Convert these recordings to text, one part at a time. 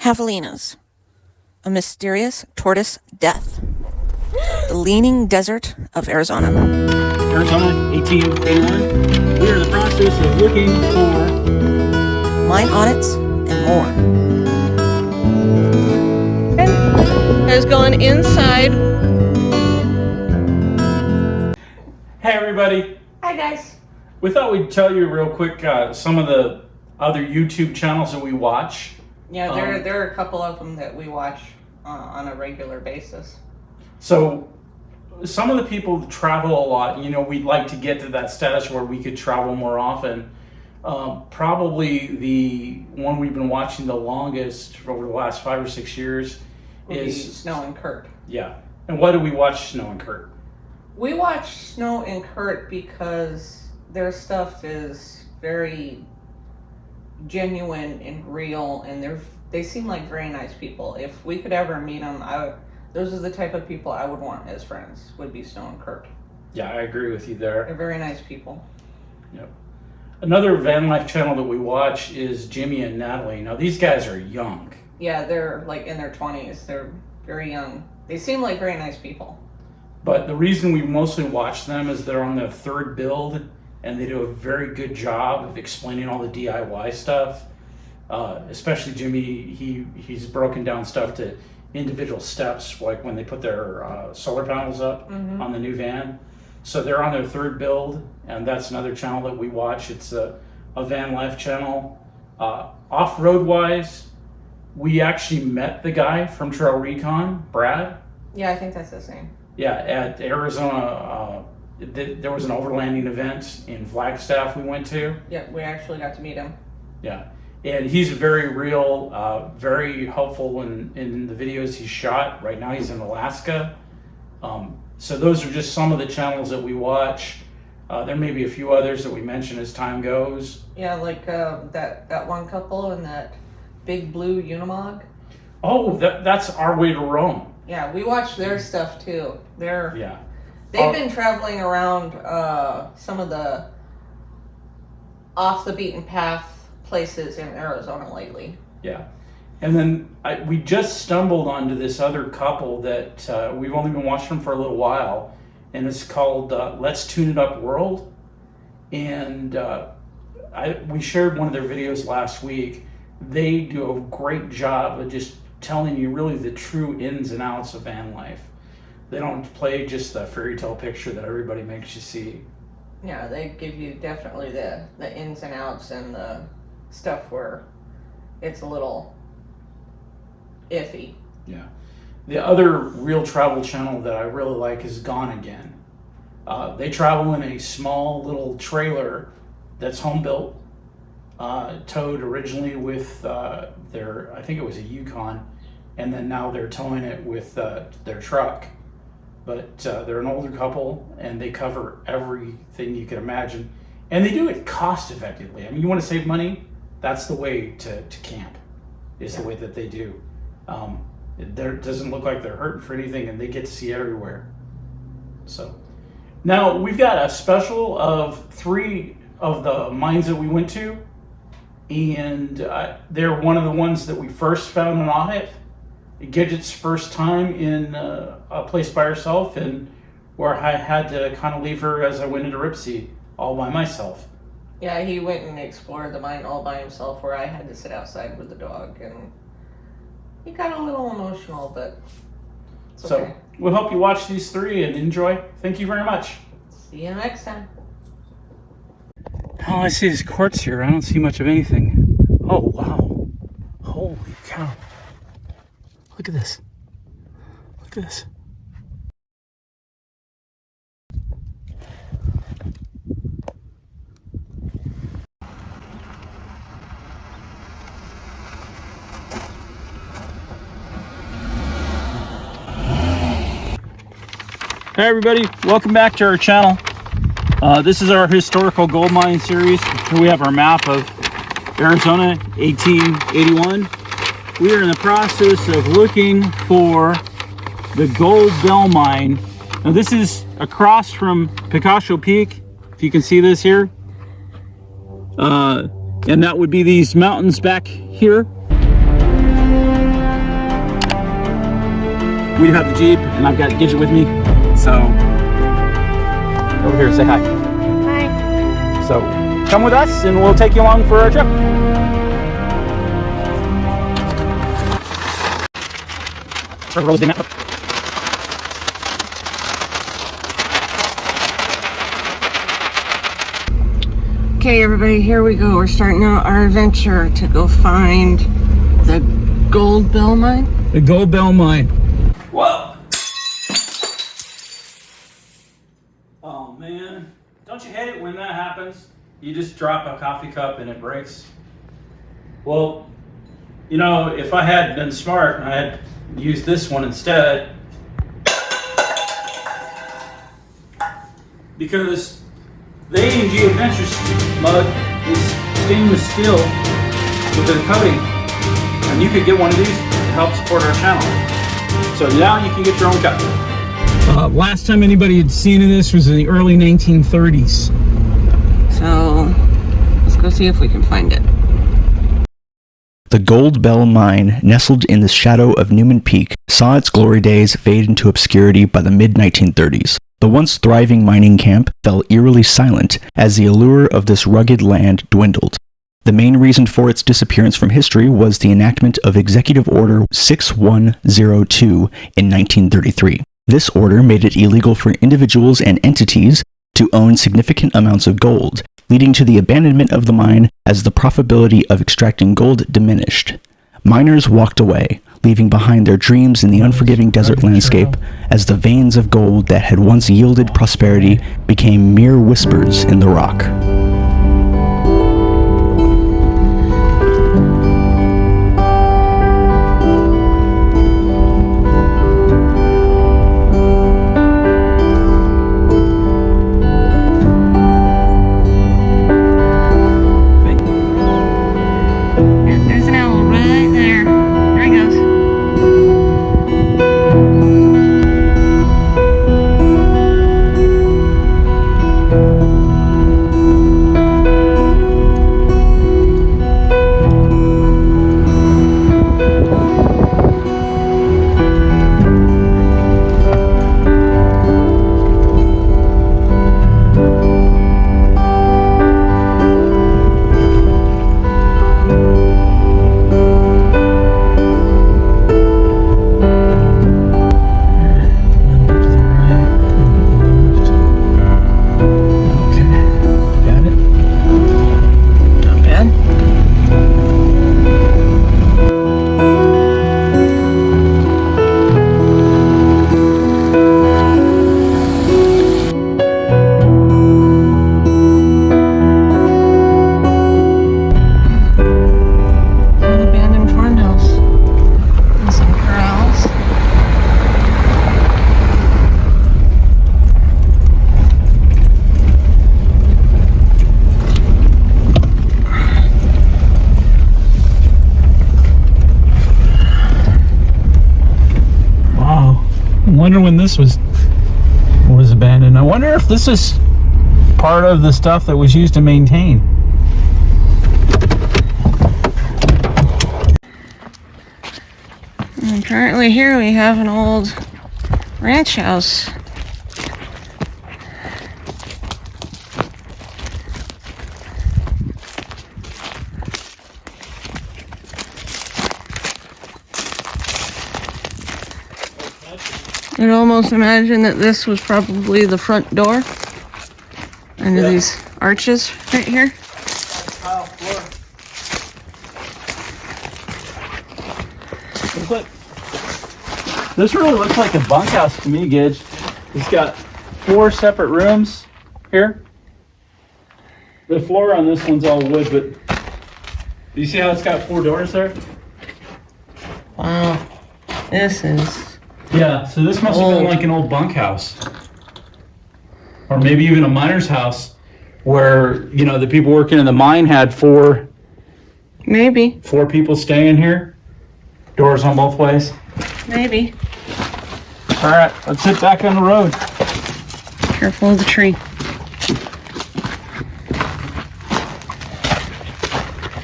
Javelinas, a mysterious tortoise death. The leaning desert of Arizona. Arizona, 1881. We are in the process of looking for mine audits and more. Has gone inside. Hey everybody. Hi guys. We thought we'd tell you real quick some of the other YouTube channels that we watch. Yeah, there are a couple of them that we watch on a regular basis. So some of the people travel a lot. You know, we'd like to get to that status where we could travel more often. Probably the one we've been watching the longest over the last 5 or 6 years is Snow and Kurt. Yeah. And why do we watch Snow and Kurt? We watch Snow and Kurt because their stuff is very genuine and real, and they seem like very nice people. If we could ever meet them, those are the type of people I would want as friends, would be Snow and Kurt. Yeah, I agree with you there. They're very nice people. Yep. Another van life channel that we watch is Jimmy and Natalie. Now these guys are young. Yeah, they're like in their 20s. They're very young. They seem like very nice people. But the reason we mostly watch them is they're on their third build, and they do a very good job of explaining all the DIY stuff. Especially Jimmy, he's broken down stuff to individual steps, like when they put their solar panels up on the new van. So they're on their third build, and that's another channel that we watch. It's a van life channel. Off-road wise, we actually met the guy from Trail Recon, Brad. Yeah, I think that's his name. Yeah, at Arizona, there was an overlanding event in Flagstaff we went to. Yeah, we actually got to meet him. Yeah, and he's very real, very helpful in the videos he shot. Right now he's in Alaska. So those are just some of the channels that we watch. There may be a few others that we mention as time goes. Yeah, like that one couple in that big blue Unimog. Oh, that's Our Way to Rome. Yeah, we watch their stuff too. They've been traveling around some of the off the beaten path places in Arizona lately. Yeah. And then we just stumbled onto this other couple that we've only been watching them for a little while, and it's called Let's Tune It Up World. And we shared one of their videos last week. They do a great job of just telling you really the true ins and outs of van life. They don't play just the fairy tale picture that everybody makes you see. Yeah, they give you definitely the ins and outs and the stuff where it's a little iffy. Yeah. The other real travel channel that I really like is Gone Again. They travel in a small little trailer that's home built, towed originally with I think it was a Yukon, and then now they're towing it with their truck. But they're an older couple, and they cover everything you can imagine, and they do it cost effectively. I mean, you want to save money? That's the way to camp, is the way that they do. It doesn't look like they're hurting for anything, and they get to see everywhere. So now we've got a special of 3 of the mines that we went to, and they're one of the ones that we first found an audit. Gidget's first time in a place by herself, and where I had to kind of leave her as I went into Ripsey all by myself. Yeah, he went and explored the mine all by himself, where I had to sit outside with the dog, and he got a little emotional, but it's okay. So we'll help you watch these 3 and enjoy. Thank you very much. See you next time. All I see is quartz here. I don't see much of anything. Oh, wow. Holy cow. Look at this. Look at this. Hey everybody, welcome back to our channel. This is our historical gold mine series. Here we have our map of Arizona, 1881. We are in the process of looking for the Gold Bell Mine. Now this is across from Picacho Peak, if you can see this here. And that would be these mountains back here. We have the Jeep, and I've got Gidget with me. So, over here, say hi. Hi. So, come with us, and we'll take you along for our trip. Okay, everybody, here we go. We're starting out our adventure to go find the Gold Bell Mine. The Gold Bell Mine. Whoa! Oh man, don't you hate it when that happens? You just drop a coffee cup and it breaks. Well, you know, if I had been smart and I had used this one instead, because the A&G Adventures mug is stainless steel with a coating, and you could get one of these to help support our channel. So now you can get your own cup. Last time anybody had seen this was in the early 1930s. So let's go see if we can find it. The Gold Bell Mine, nestled in the shadow of Newman Peak, saw its glory days fade into obscurity by the mid-1930s. The once thriving mining camp fell eerily silent as the allure of this rugged land dwindled. The main reason for its disappearance from history was the enactment of Executive Order 6102 in 1933. This order made it illegal for individuals and entities to own significant amounts of gold, leading to the abandonment of the mine as the profitability of extracting gold diminished. Miners walked away, leaving behind their dreams in the unforgiving desert landscape as the veins of gold that had once yielded prosperity became mere whispers in the rock. There's an owl right there. There he goes. I wonder when this was abandoned. I wonder if this is part of the stuff that was used to maintain. And currently here we have an old ranch house. You'd almost imagine that this was probably the front door under these arches right here. Tile floor. This really looks like a bunkhouse to me, Gidge. It's got 4 separate rooms here. The floor on this one's all wood, but do you see how it's got 4 doors there? Wow, this is Yeah, so this must have been like an old bunkhouse. Or maybe even a miner's house where, you know, the people working in the mine had 4 maybe. 4 people staying here. Doors on both ways. Maybe. All right, let's hit back on the road. Careful of the tree.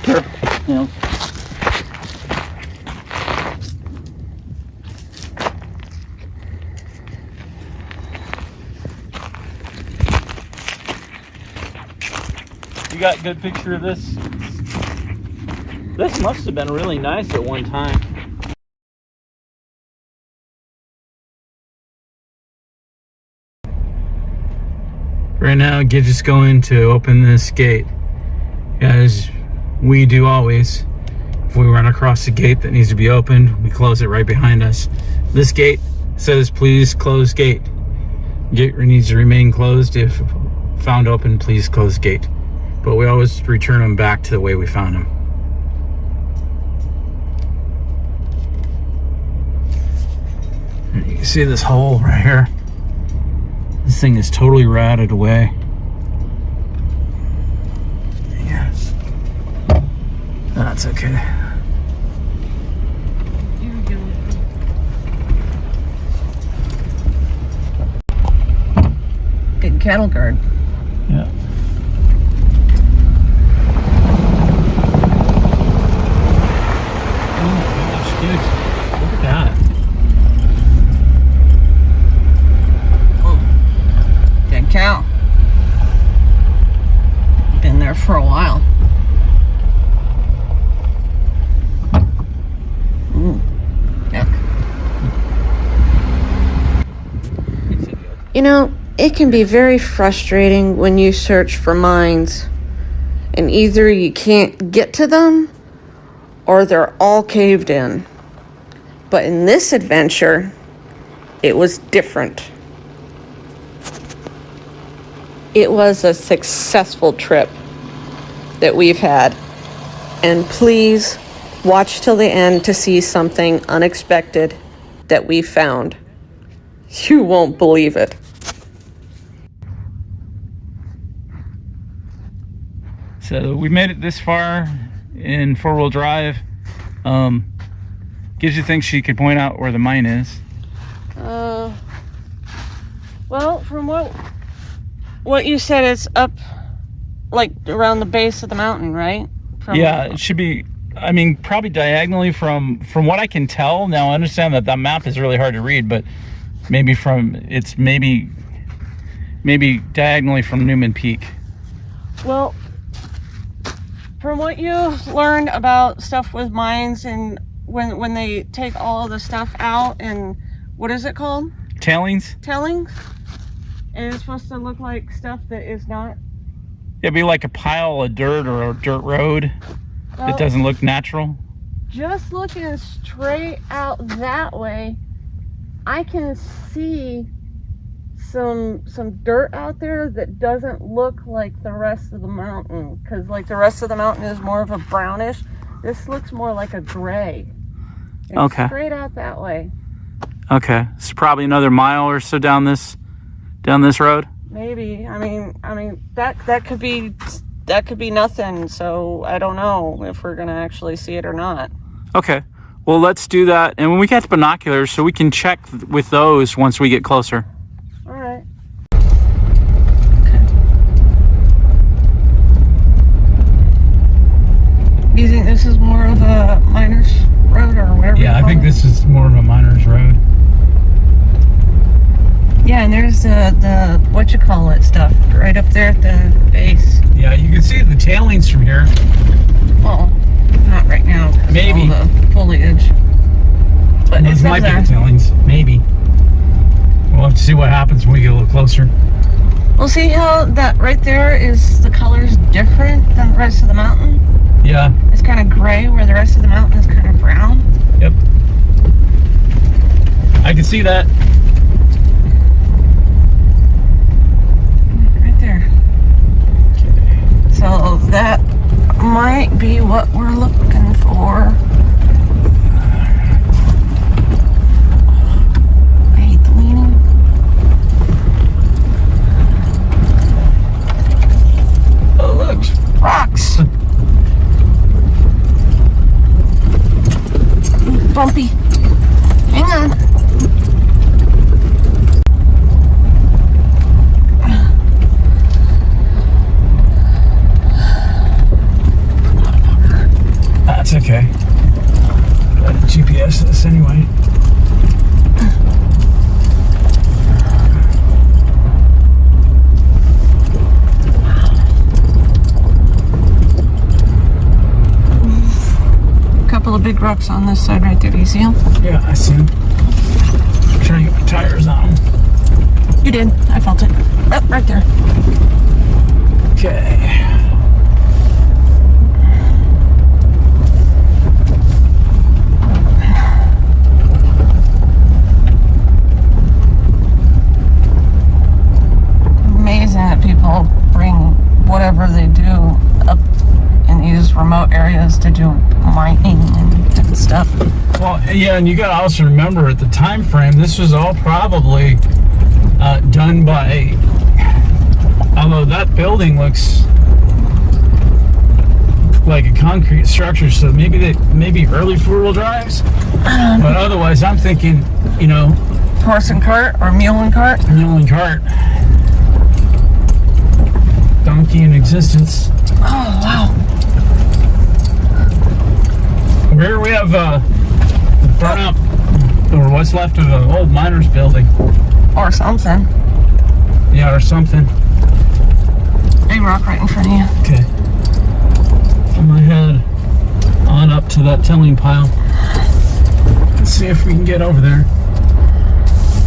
Sure. You know. got a good picture of this? This must have been really nice at one time. Right now, Gidget's going to open this gate. As we do always, if we run across the gate that needs to be opened, we close it right behind us. This gate says, please close gate. Gate needs to remain closed. If found open, please close gate. But we always return them back to the way we found them. And you can see this hole right here. This thing is totally rotted away. Yeah. That's okay. Big cattle guard. Yeah. Oh my gosh, dude. Look at that. Dead cow. Been there for a while. Ooh. Yuck. You know, it can be very frustrating when you search for mines and either you can't get to them or they're all caved in. But in this adventure, it was different. It was a successful trip that we've had. And please watch till the end to see something unexpected that we found. You won't believe it. So we made it this far in four-wheel drive. Gidget thinks she could point out where the mine is. Well, from what you said, it's up like around the base of the mountain, right? Yeah, it should be, I mean, probably diagonally from what I can tell. Now I understand that map is really hard to read, but maybe maybe diagonally from Newman Peak. Well, from what you've learned about stuff with mines and when they take all the stuff out and what is it called? Tailings? Tailings? And it's supposed to look like stuff that is not. It'd be like a pile of dirt or a dirt road. Well, it doesn't look natural. Just looking straight out that way, I can see some dirt out there that doesn't look like the rest of the mountain, because like the rest of the mountain is more of a brownish. This looks more like a gray. It's okay. Straight out that way. Okay, it's probably another mile or so down this road. Maybe. I mean that could be nothing. So I don't know if we're gonna actually see it or not. Okay. Well, let's do that, and when we get the binoculars, so we can check with those once we get closer. All right. Do you think this is more of a miner's road or whatever? Yeah, I think this is more of a miner's road. Yeah, and there's the whatchamacallit stuff right up there at the base. Yeah, you can see the tailings from here. Well, not right now. Maybe. All the foliage. But Those might be the tailings. Maybe. We'll have to see what happens when we get a little closer. We'll see how that right there is, the color's different than the rest of the mountain. Yeah. It's kind of gray where the rest of the mountain is kind of brown. Yep. I can see that. Right there. Okay. So that might be what we're looking for. I hate the leaning. Oh, look. Rocks. Bumpy. Hang on. That's okay. Got to GPS this anyway. big rocks on this side right there. Do you see them? Yeah, I see them. I'm trying to get my tires on them. You did. I felt it. Oh, right there. Okay. Amazing that people bring whatever they do up in these remote areas to do mining and stuff. Well, yeah, and you got to also remember at the time frame, this was all probably done by, although that building looks like a concrete structure, so maybe early four-wheel drives. But otherwise, I'm thinking, you know, Horse and cart or mule and cart? mule and cart, donkey in existence. Oh, wow. Here we have the burn-up, or what's left of an old miner's building. Or something. Yeah, or something. Big rock right in front of you. Okay. I'm gonna head on up to that tilling pile. Let's see if we can get over there.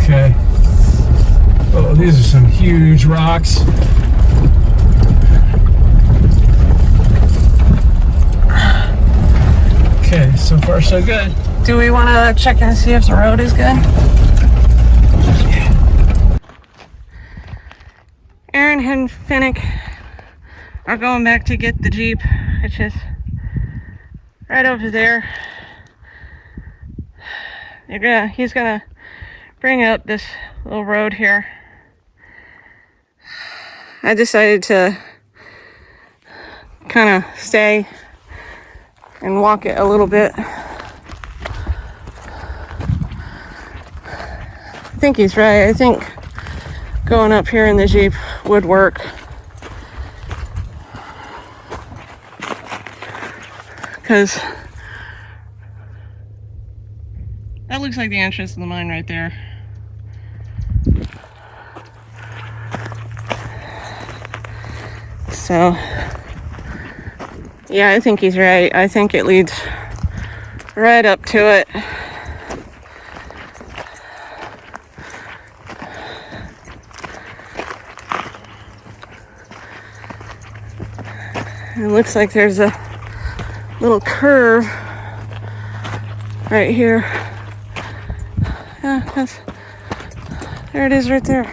Okay. Oh, these are some huge rocks. Okay, so far so good. Do we want to check and see if the road is good? Aaron and Finnick are going back to get the Jeep, which is right over there. He's gonna bring up this little road here. I decided to kind of stay and walk it a little bit. I think he's right. I think going up here in the Jeep would work. Because that looks like the entrance to the mine right there. So, yeah, I think he's right. I think it leads right up to it. It looks like there's a little curve right here. Yeah, there it is right there.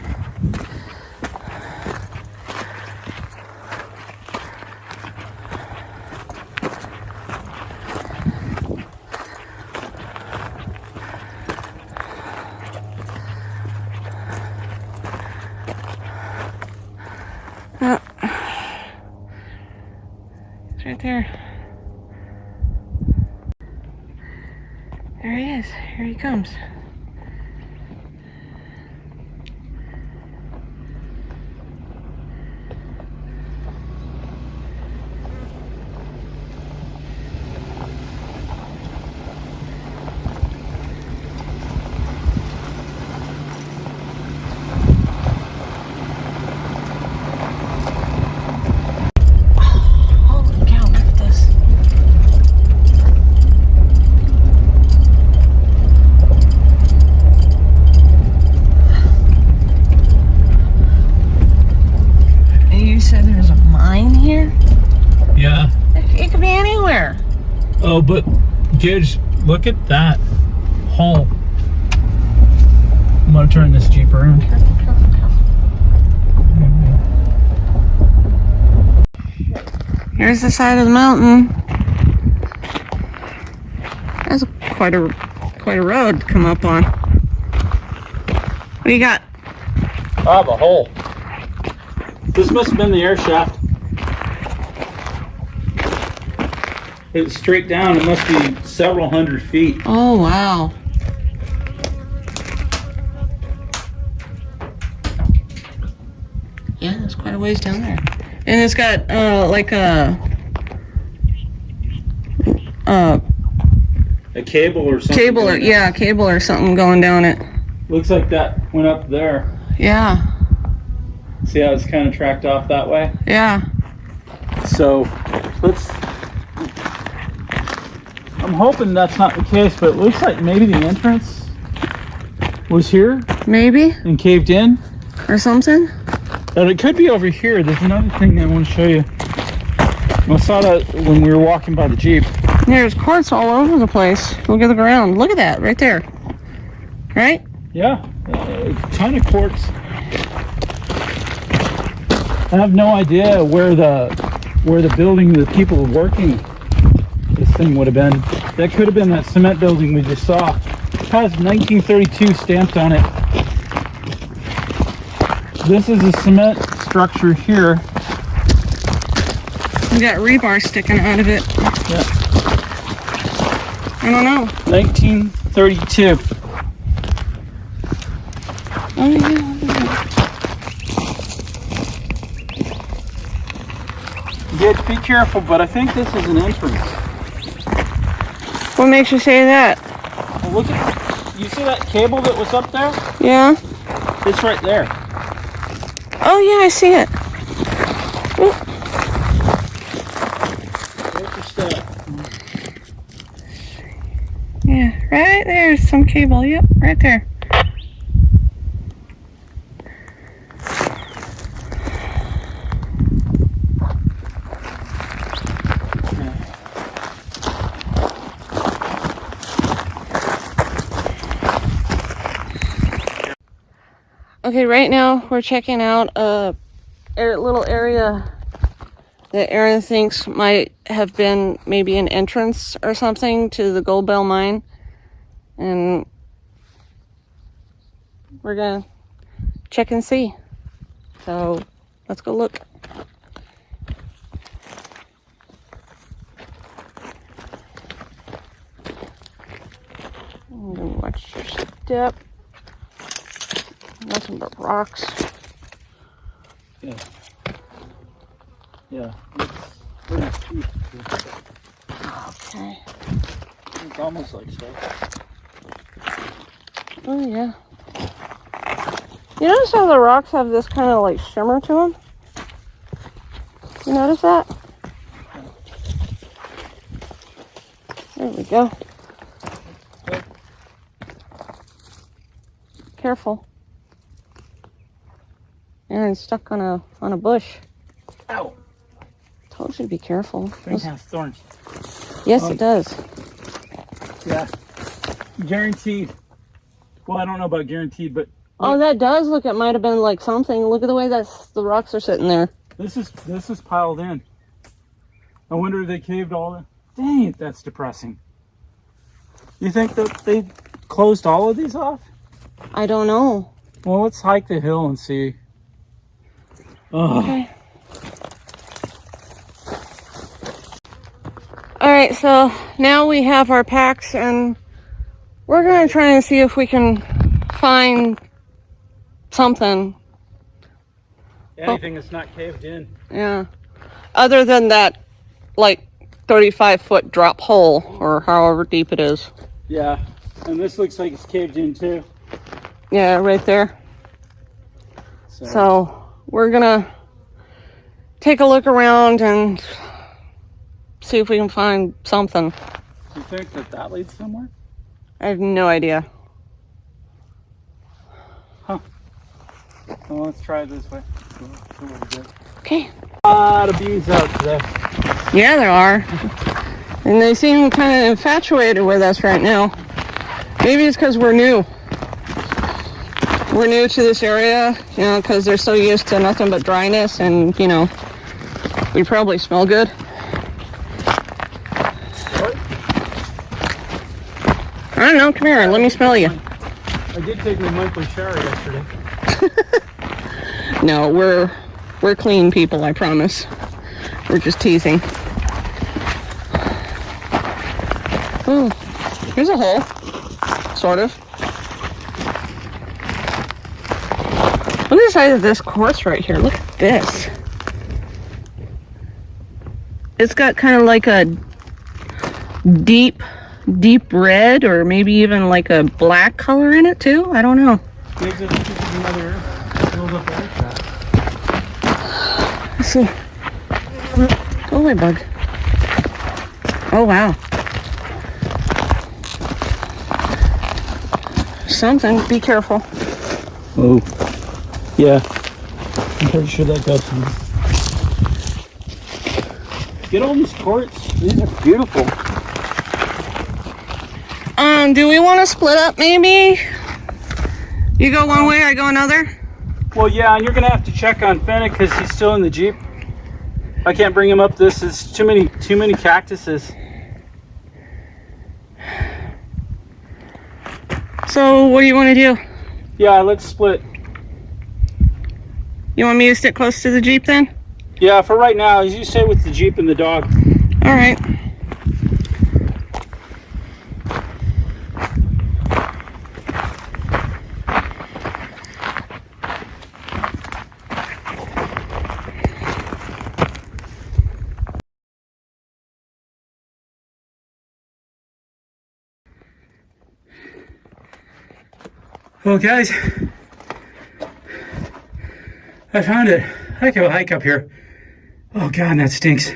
It's right there. There he is. Here he comes. Holy cow, look at this. You said there's a mine here? Yeah. It could be anywhere. Oh, but Gidge, look at that hole. I'm gonna turn this Jeep around. Careful, careful, careful. Here's the side of the mountain. That's quite a road to come up on. What do you got? I have a hole. This must have been the air shaft. It's straight down. It must be several hundred feet. Oh, wow. Yeah, that's quite a ways down there. And it's got like a cable or something. cable or something going down it. Looks like that went up there. Yeah, See how it's kind of tracked off that way? yeah. So let's I'm hoping that's not the case, but it looks like maybe the entrance was here Maybe, and caved in. or something. But it could be over here. There's another thing I want to show you. I saw that when we were walking by the Jeep. There's quartz all over the place. Look at the ground. Look at that right there. Right? Yeah, a ton of quartz. I have no idea where the building the people were working this thing would have been. That could have been that cement building we just saw. It has 1932 stamped on it. This is a cement structure here. We got rebar sticking out of it. Yeah. I don't know. 1932. Oh, yeah. Gidget, be careful, but I think this is an entrance. What makes you say that? Well, look at, you see that cable that was up there? Yeah. It's right there. Oh, yeah, I see it. Ooh. Where's your step? Yeah, right there's some cable. Yep, right there. Okay, right now we're checking out a little area that Aaron thinks might have been maybe an entrance or something to the Gold Bell Mine. And we're gonna check and see. So let's go look. Watch your step. Nothing but rocks. Yeah. Yeah. It's pretty steep. Okay. It's almost like stuff. Oh yeah. You notice how the rocks have this kind of like shimmer to them? You notice that? There we go. Careful. Aaron's stuck on a bush. Ow! Told you to be careful. Thing has thorns. Yes, it does. Yeah. Guaranteed. Well, I don't know about guaranteed, but Oh, that does look. It might have been like something. Look at the way the rocks are sitting there. this is piled in. I wonder if they caved all the. Dang it, that's depressing. You think that they closed all of these off? I don't know. Well, let's hike the hill and see. Oh. Okay. All right, so now we have our packs, and we're gonna try and see if we can find something. Anything that's not caved in. Yeah. Other than that, like 35-foot drop hole, or however deep it is. Yeah, and this looks like it's caved in too. Yeah, right there. So we're gonna take a look around and see if we can find something. Do you think that leads somewhere? I have no idea. Huh. Well, let's try it this way. Okay. A lot of bees out today. Yeah, there are. And they seem kind of infatuated with us right now. Maybe it's because we're new. We're new to this area, you know, because they're so used to nothing but dryness, and, you know, we probably smell good. I don't know, come here, let me smell you. I did take my monthly shower yesterday. No, we're clean people, I promise. We're just teasing. Oh, here's a hole, sort of. Look at the size of this quartz right here. Look at this. It's got kind of like a deep red, or maybe even like a black color in it too. I don't know. Maybe this is another build up like that. Let's see. Go away, bug. Oh wow. something. Be careful. Oh, yeah. I'm pretty sure that got some. Get all these quartz. These are beautiful. Do we want to split up maybe? You go one way, I go another? Well, yeah, and you're gonna have to check on Fennec because he's still in the Jeep. I can't bring him up. This is too many cactuses. So what do you want to do? Yeah, let's split. You want me to stick close to the Jeep then? Yeah, for right now, you stay with the Jeep and the dog. All right. Well, guys, I found it. I could hike up here. Oh God, that stinks.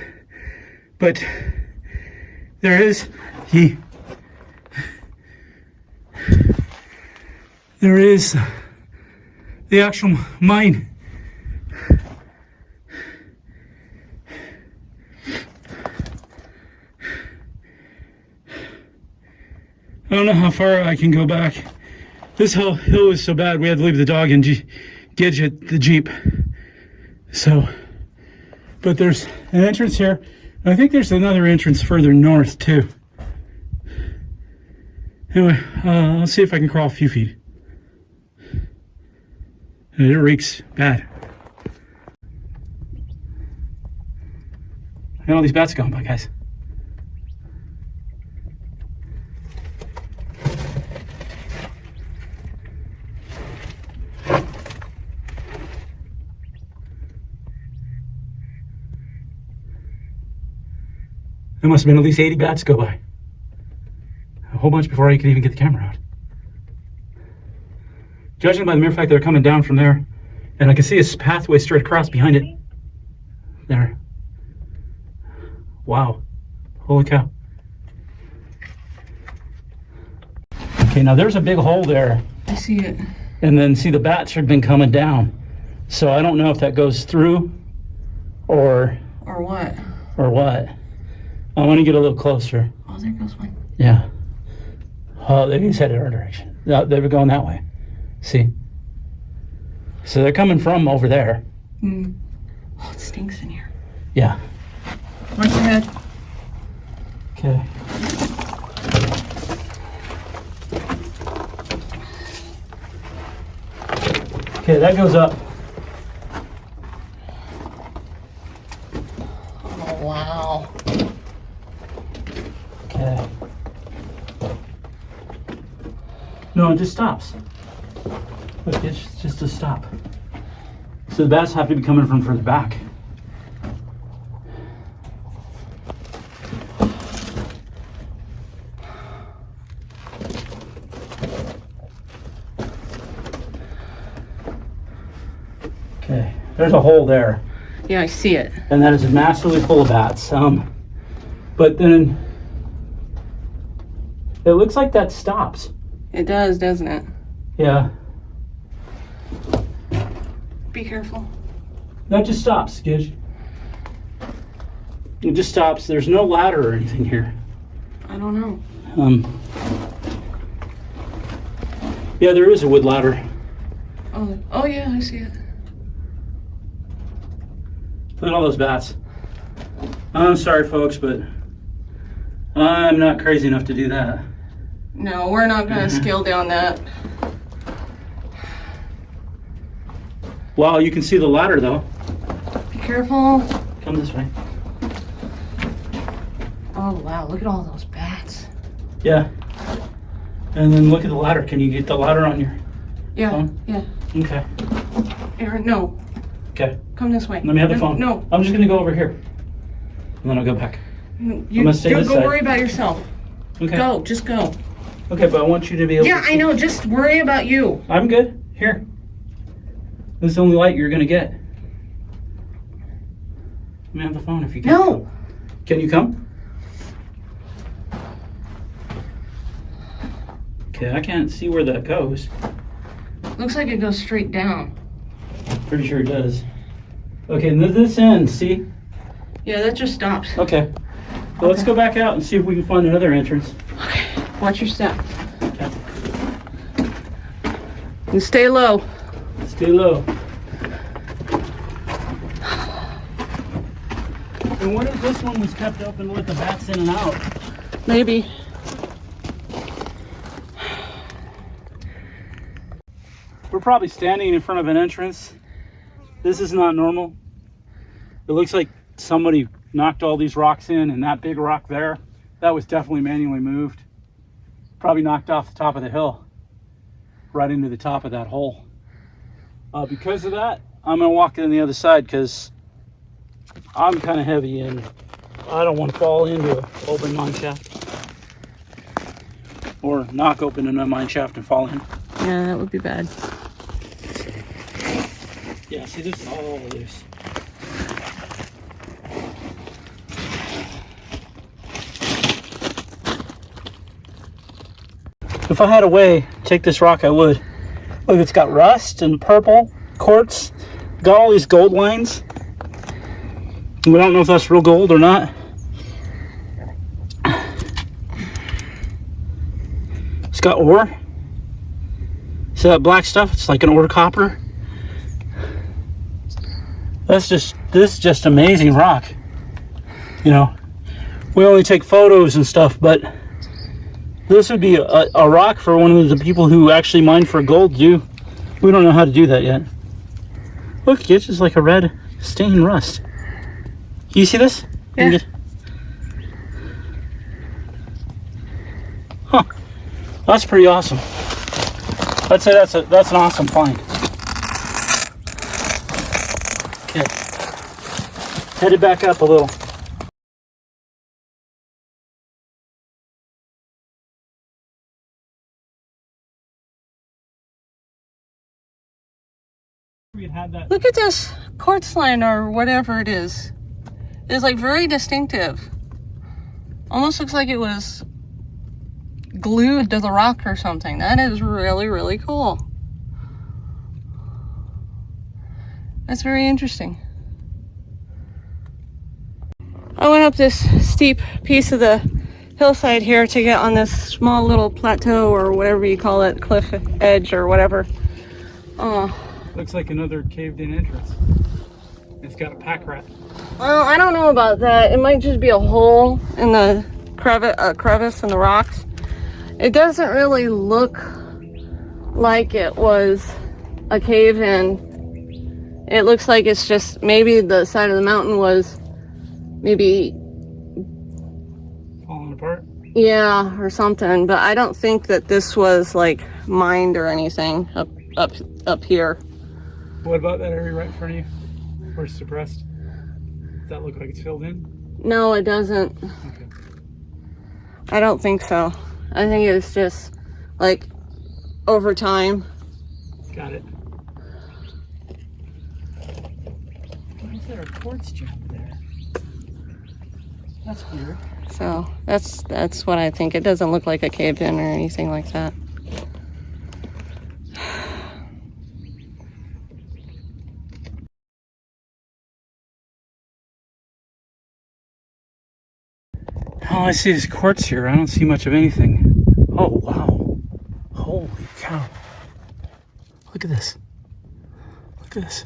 But there is the actual mine. I don't know how far I can go back. This whole hill was so bad we had to leave the dog and Gidget the Jeep. So, but there's an entrance here. I think there's another entrance further north too. Anyway, I'll see if I can crawl a few feet. And it reeks bad. Look at all these bats going by, guys. There must have been at least 80 bats go by. A whole bunch before I could even get the camera out. Judging by the mere fact that they're coming down from there, and I can see a pathway straight across behind it. There. Wow. Holy cow. Okay, now there's a big hole there. I see it. And then see the bats have been coming down. So I don't know if that goes through or what? Or what. I want to get a little closer. Oh, there goes one. Yeah. Oh, he's headed our direction. No, they were going that way. See? So they're coming from over there. Mm. Oh, it stinks in here. Yeah. Watch your head. Okay. Okay, that goes up. Oh, wow. Okay. No, it just stops. Look, it's just a stop. So the bats have to be coming from further back. Okay, there's a hole there. Yeah, I see it. And that is massively full of bats. But then it looks like that stops. It does, doesn't it? Yeah. Be careful. That just stops, Gidge. It just stops. There's no ladder or anything here. I don't know. Yeah, there is a wood ladder. Oh yeah, I see it. Look at all those bats. I'm sorry, folks, but I'm not crazy enough to do that. No, we're not gonna scale down that. Wow, you can see the ladder though. Be careful. Come this way. Oh wow, look at all those bats. Yeah. And then look at the ladder. Can you get the ladder on your phone? Yeah. Okay. Aaron, no. Okay. Come this way. Let me have the phone. No. I'm just gonna go over here. And then I'll go back. You gonna stay go this side. worry about yourself. Okay. Go, just go. Okay, but I want you to be able Yeah, to I know. Just worry about you. I'm good. Here. This is the only light you're gonna get. Let me have the phone if you can. No. Can you come? Okay, I can't see where that goes. Looks like it goes straight down. Pretty sure it does. Okay, and this end, see? Yeah, that just stops. Okay. Well, let's go back out and see if we can find another entrance. Okay, watch your step. Okay. And stay low. Stay low. And what if this one was kept open to let the bats in and out? Maybe. We're probably standing in front of an entrance. This is not normal. It looks like somebody knocked all these rocks in, and that big rock there, that was definitely manually moved. Probably knocked off the top of the hill, right into the top of that hole. Because of that, I'm gonna walk in the other side because I'm kind of heavy and I don't want to fall into an open mine shaft or knock open a mine shaft and fall in. Yeah, that would be bad. Yeah, see, this is all loose. If I had a way to take this rock, I would. Look, it's got rust and purple, quartz, got all these gold lines. We don't know if that's real gold or not. It's got ore. See that black stuff? It's like an ore copper. This is just amazing rock. You know, we only take photos and stuff, but this would be a rock for one of the people who actually mine for gold to do. We don't know how to do that yet. Look, it's just like a red stained rust. You see this? Yeah. Huh. That's pretty awesome. I'd say that's an awesome find. Okay. Headed back up a little. Look at this quartz line or whatever it is. It's like very distinctive. Almost looks like it was glued to the rock or something. That is really, really cool. That's very interesting. I went up this steep piece of the hillside here to get on this small little plateau or whatever you call it, cliff edge or whatever. Looks like another caved-in entrance. It's got a pack rat. Well, I don't know about that. It might just be a hole in the crevice in the rocks. It doesn't really look like it was a cave-in. It looks like it's just maybe the side of the mountain was maybe Falling apart? yeah, or something. But I don't think that this was like mined or anything up here. What about that area right in front of you? Where it's suppressed? Does that look like it's filled in? No, it doesn't. Okay. I don't think so. I think it's just like over time. Got it. Why is there a quartz gem there? That's weird. So that's what I think. It doesn't look like a cave in or anything like that. All I see is quartz here. I don't see much of anything. Oh, wow. Holy cow. Look at this. Look at this.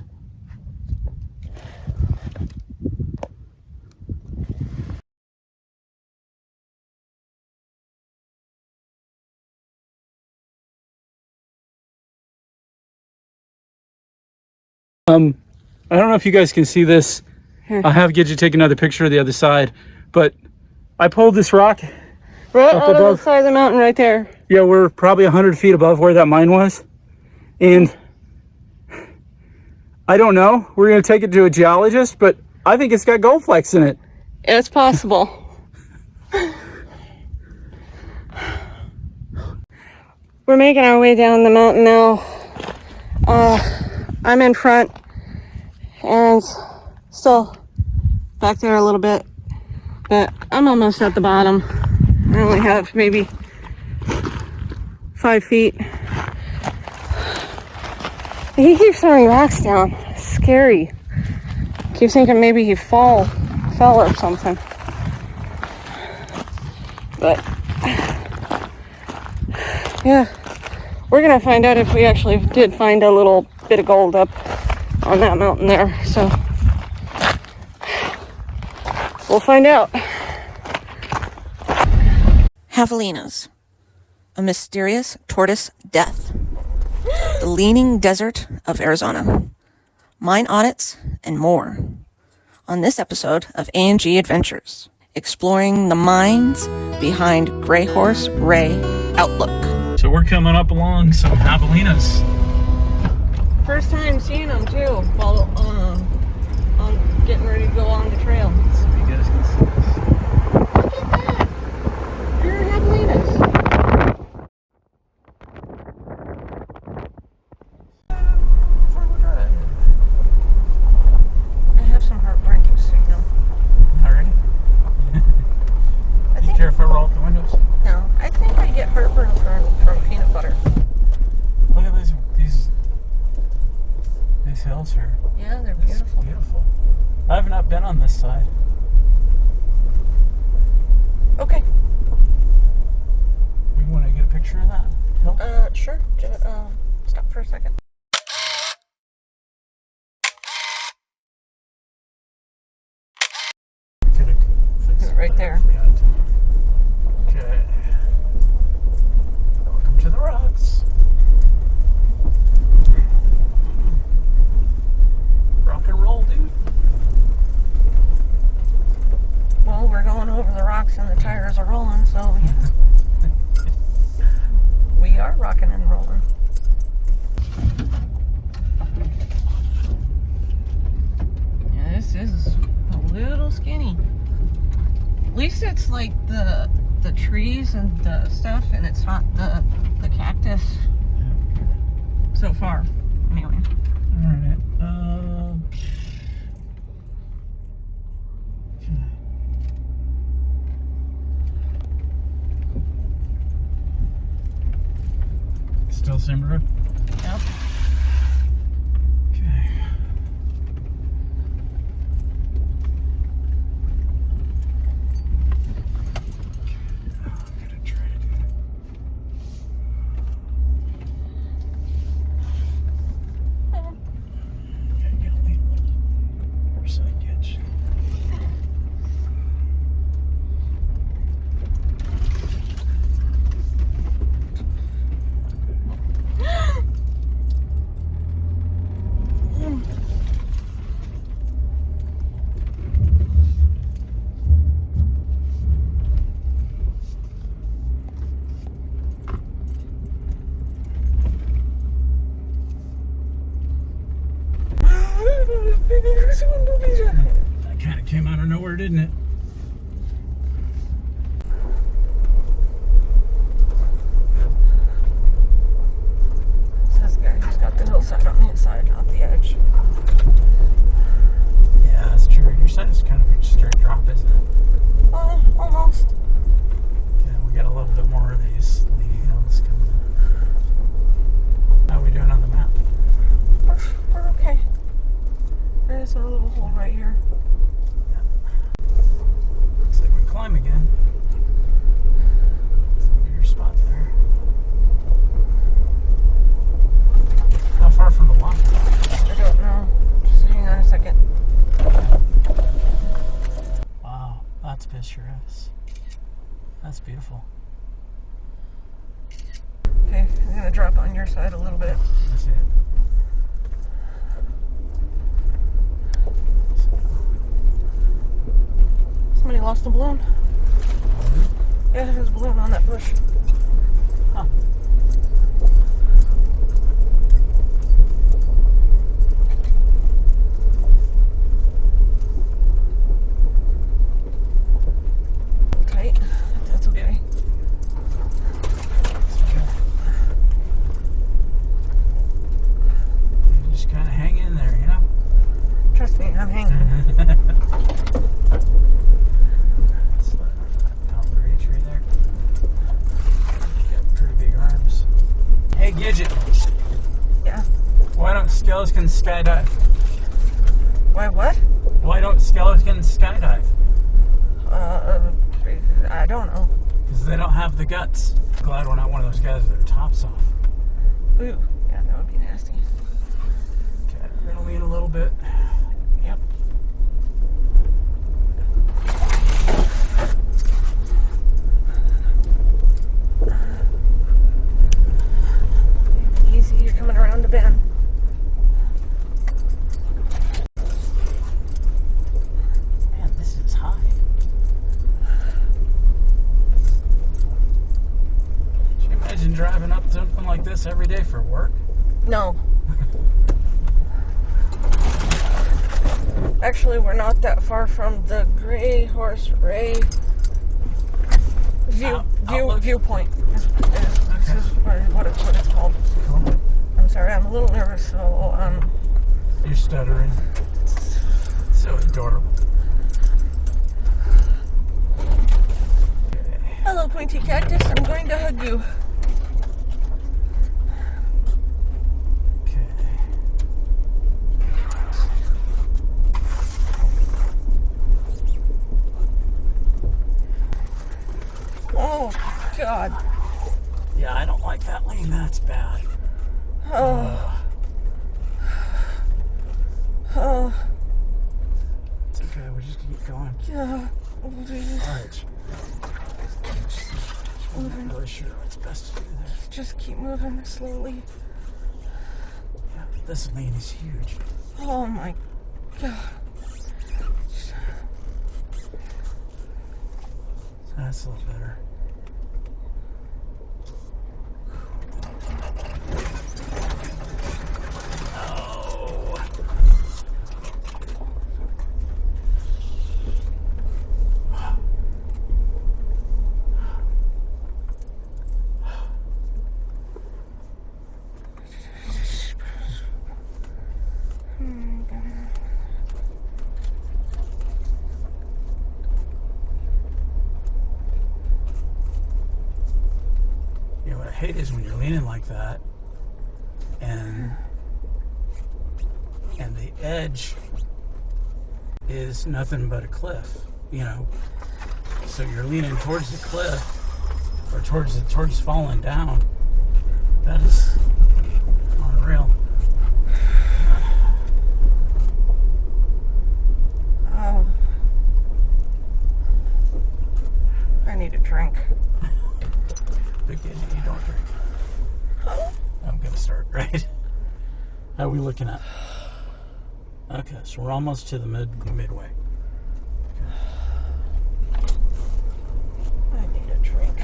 I don't know if you guys can see this. Here. I'll have Gidget take another picture of the other side, but I pulled this rock Right up out of above. the side of the mountain right there. Yeah, we're probably 100 feet above where that mine was. And I don't know. We're going to take it to a geologist, but I think it's got gold flecks in it. It's possible. We're making our way down the mountain now. I'm in front and still back there a little bit, but I'm almost at the bottom. I only have maybe 5 feet. He keeps throwing rocks down. Scary. Keep thinking maybe he fell or something. But yeah, we're gonna find out if we actually did find a little bit of gold up on that mountain there. So we'll find out. Javelinas, a mysterious tortoise death. The leaning desert of Arizona. Mine audits and more. On this episode of A&G Adventures, exploring the mines behind Greyhorse Ray Outlook. So we're coming up along some javelinas. First time seeing them too, while on getting ready to go on the trail. So you guys can see this. Look at that! There are javelinas. I have some heartburn to see them. Already? You care if I roll up the windows? No, I think I get heartburn from peanut butter. Look at these hills here. Yeah, they're It's beautiful. beautiful. I have not been on this side. Okay. We want to get a picture of that hill? Sure. Stop for a second. Could fix it Right there. if we had to. Okay. Welcome to the rocks. Rock and roll, dude. Well, we're going over the rocks and the tires are rolling, so we are rocking and rolling. Yeah, this is a little skinny. At least it's like the trees and the stuff, and it's not the cactus. So far, anyway. All right. Still same road? Yep. Okay. I'm gonna try to do that. Okay, get a little side ditch. That kind of came out of nowhere, didn't it? This guy just got the hillside on his side, not the edge. Yeah, that's true. Your side is kind of a straight drop, isn't it? Oh, almost. Yeah, we got a little bit more of these leading hills coming in. How are we doing on the map? We're okay. There's a little hole right here. Looks like we climb again. Bigger spot there. How far from the water? I don't know. Just hang on a second. Wow, that's picturesque. That's beautiful. Okay, I'm gonna drop on your side a little bit. That's it. Somebody lost a balloon. Yeah, there's a balloon on that bush. Huh. Tight, but that's okay. You just kind of hang in there, you know? Trust me, I'm hanging. It's like Tom Brady tree there. Got pretty big arms. Hey, Gidget. Yeah. Why don't skeletons skydive? Why what? Why don't skeletons skydive? I don't know. Because they don't have the guts. Glad we're not one of those guys with their tops off. Ooh, yeah, that would be nasty. Okay, we're gonna lean a little bit. Yep. Easy, you're coming around the bend. Man, this is high. Can you imagine driving up something like this every day for work? No. Actually, we're not that far from the Greyhorse Ray viewpoint. This is what it's called. Cool. I'm sorry, I'm a little nervous, so You're stuttering. So adorable. hello, pointy cactus. I'm going to hug you. Okay. Oh God. Yeah, I don't like that lane. That's bad. Oh. Oh. It's okay. We just keep going. Yeah. Alright. I'm not really sure what's best to do there. Just keep moving slowly. Yeah, this lane is huge. Oh my God. That's a little better. Oh. You know what I hate is when you're leaning like that and the edge is nothing but a cliff, you know. So you're leaning towards the cliff or towards falling down. That is unreal. Oh. I need a drink. Big idiot, you don't drink. I'm gonna start, right? How are we looking at? Okay, so we're almost to the midway. I need a drink.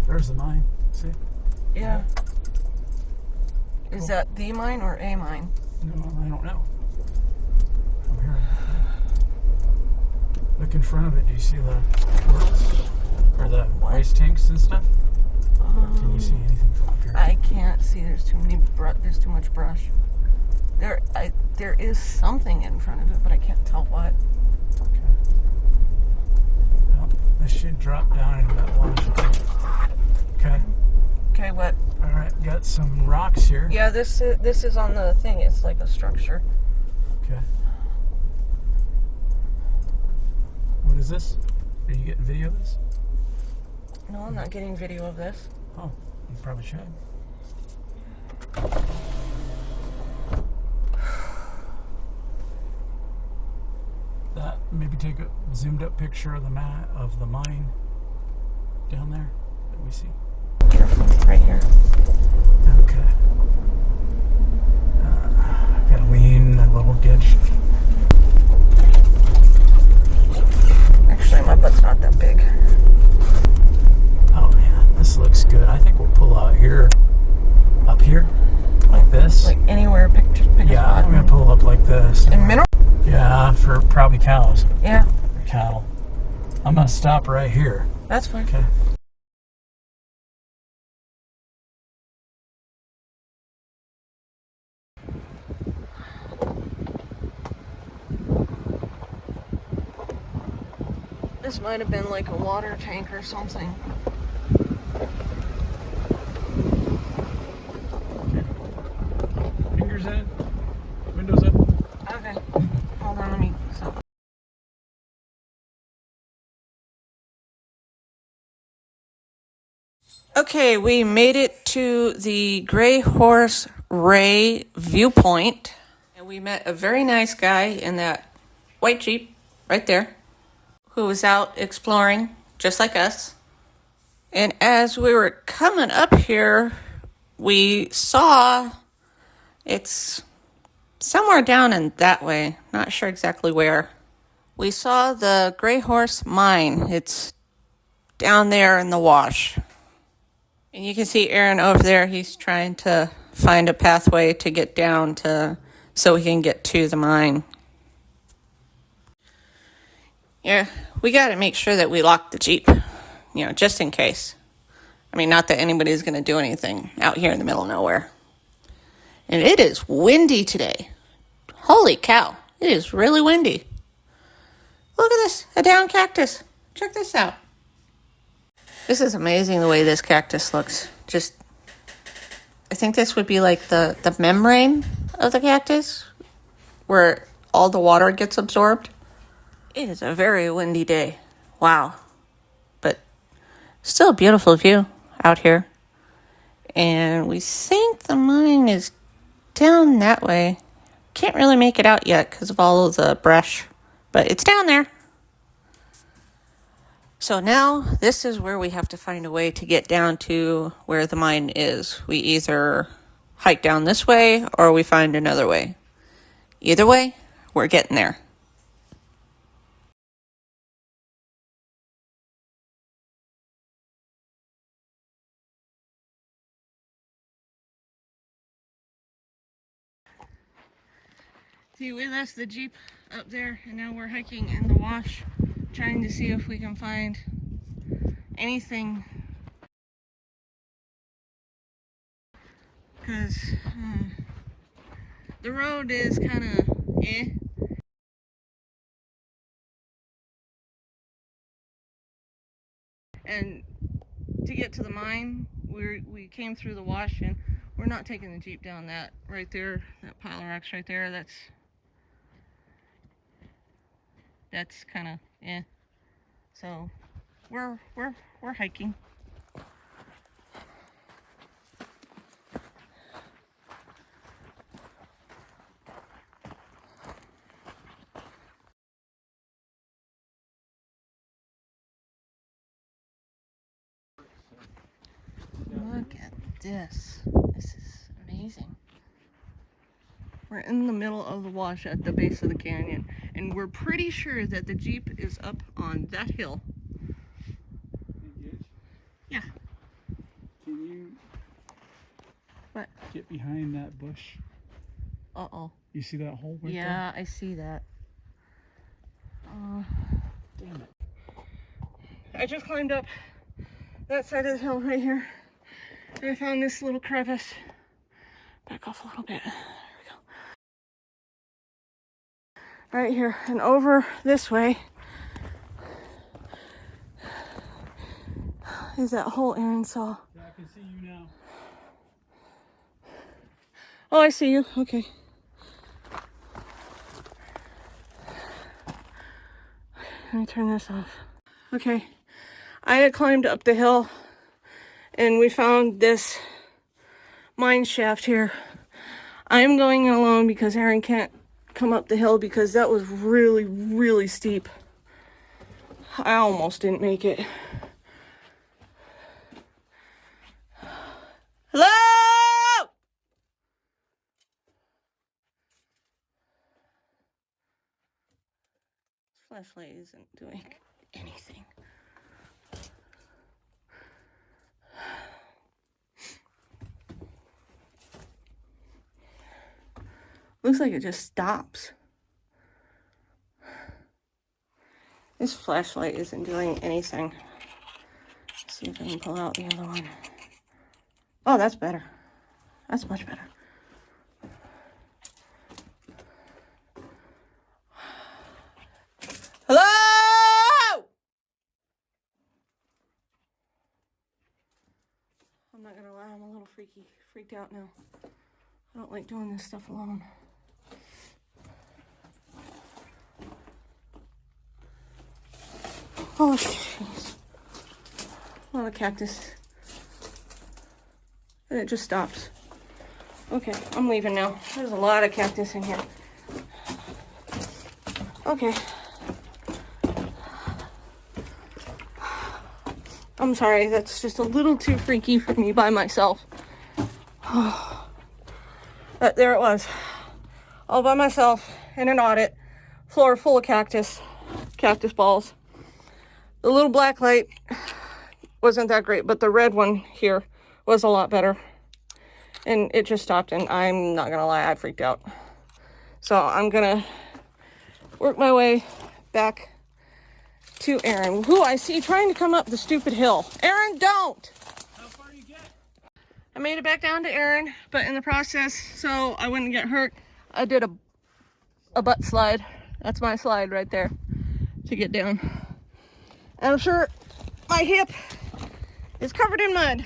There's the mine. See? Yeah. Is that the mine or a mine? No, I don't know. I'm here. Look in front of it. Do you see the portals? Or the waste tanks and stuff? Can you see anything from up here? I can't see. There's too much brush. There is something in front of it, but I can't tell what. Okay. Well, this should drop down into that water. Okay. Okay, what? All right. Got some rocks here. Yeah, this is on the thing. It's like a structure. Okay. What is this? Are you getting video of this? No, I'm not getting video of this. Oh, you probably should. That maybe take a zoomed up picture of the mine down there that we see. Careful, right here. Okay. Gotta lean a little gidge. Actually, my butt's not that big. Oh man, this looks good. I think we'll pull out here, up here, like this. Like anywhere, pick a Yeah, spot. I'm gonna pull up like this. In mineral? Yeah, for probably cows. Yeah, Or cattle. I'm gonna stop right here. that's fine. Okay. This might have been like a water tank or something. Fingers in, windows up. Okay. Hold on, let me stop. Okay, we made it to the Greyhorse Ray viewpoint. And we met a very nice guy in that white Jeep right there who was out exploring just like us. And as we were coming up here, we saw it's somewhere down in that way. Not sure exactly where. We saw the Greyhorse Mine. It's down there in the wash. And you can see Aaron over there. He's trying to find a pathway to get down to so we can get to the mine. Yeah, we got to make sure that we lock the Jeep, just in case. I mean, not that anybody's going to do anything out here in the middle of nowhere. And it is windy today. Holy cow, it is really windy. Look at this, a down cactus. Check this out. This is amazing the way this cactus looks. I think this would be like the membrane of the cactus where all the water gets absorbed. It is a very windy day. Wow. But still a beautiful view out here. And we think the mine is down that way. Can't really make it out yet because of all of the brush, but it's down there. So now this is where we have to find a way to get down to where the mine is. We either hike down this way or we find another way. Either way, we're getting there. See, we left the Jeep up there and now we're hiking in the wash, trying to see if we can find anything. Because the road is kind of And to get to the mine, we came through the wash, and we're not taking the Jeep down that right there, that pile of rocks right there. That's kind of So we're hiking. Look at this. This is amazing. We're in the middle of the wash at the base of the canyon, and we're pretty sure that the Jeep is up on that hill. Yeah. Can you What? get behind that bush? Uh-oh. You see that hole right Yeah, I see that. there? Damn it. I just climbed up that side of the hill right here. And I found this little crevice. Back off a little bit. There we go. Right here. And over this way is that hole Aaron saw. Yeah, I can see you now. Oh, I see you. Okay. Let me turn this off. Okay. I had climbed up the hill and we found this mine shaft here. I'm going alone because Aaron can't come up the hill because that was really, really steep. I almost didn't make it. Hello! This flashlight isn't doing anything. Looks like it just stops. This flashlight isn't doing anything. Let's see if I can pull out the other one. Oh, that's better. That's much better. Hello? I'm not gonna lie, I'm a little freaked out now. I don't like doing this stuff alone. Oh, jeez. Oh, the cactus. And it just stops. Okay, I'm leaving now. There's a lot of cactus in here. Okay. I'm sorry, that's just a little too freaky for me by myself. But there it was. All by myself in an audit. Floor full of cactus balls. The little black light wasn't that great, but the red one here was a lot better. And it just stopped, and I'm not gonna lie, I freaked out. So I'm gonna work my way back to Aaron, who I see trying to come up the stupid hill. Aaron, don't! How far do you get? I made it back down to Aaron, but in the process, so I wouldn't get hurt, I did a butt slide. That's my slide right there to get down. And I'm sure my hip is covered in mud.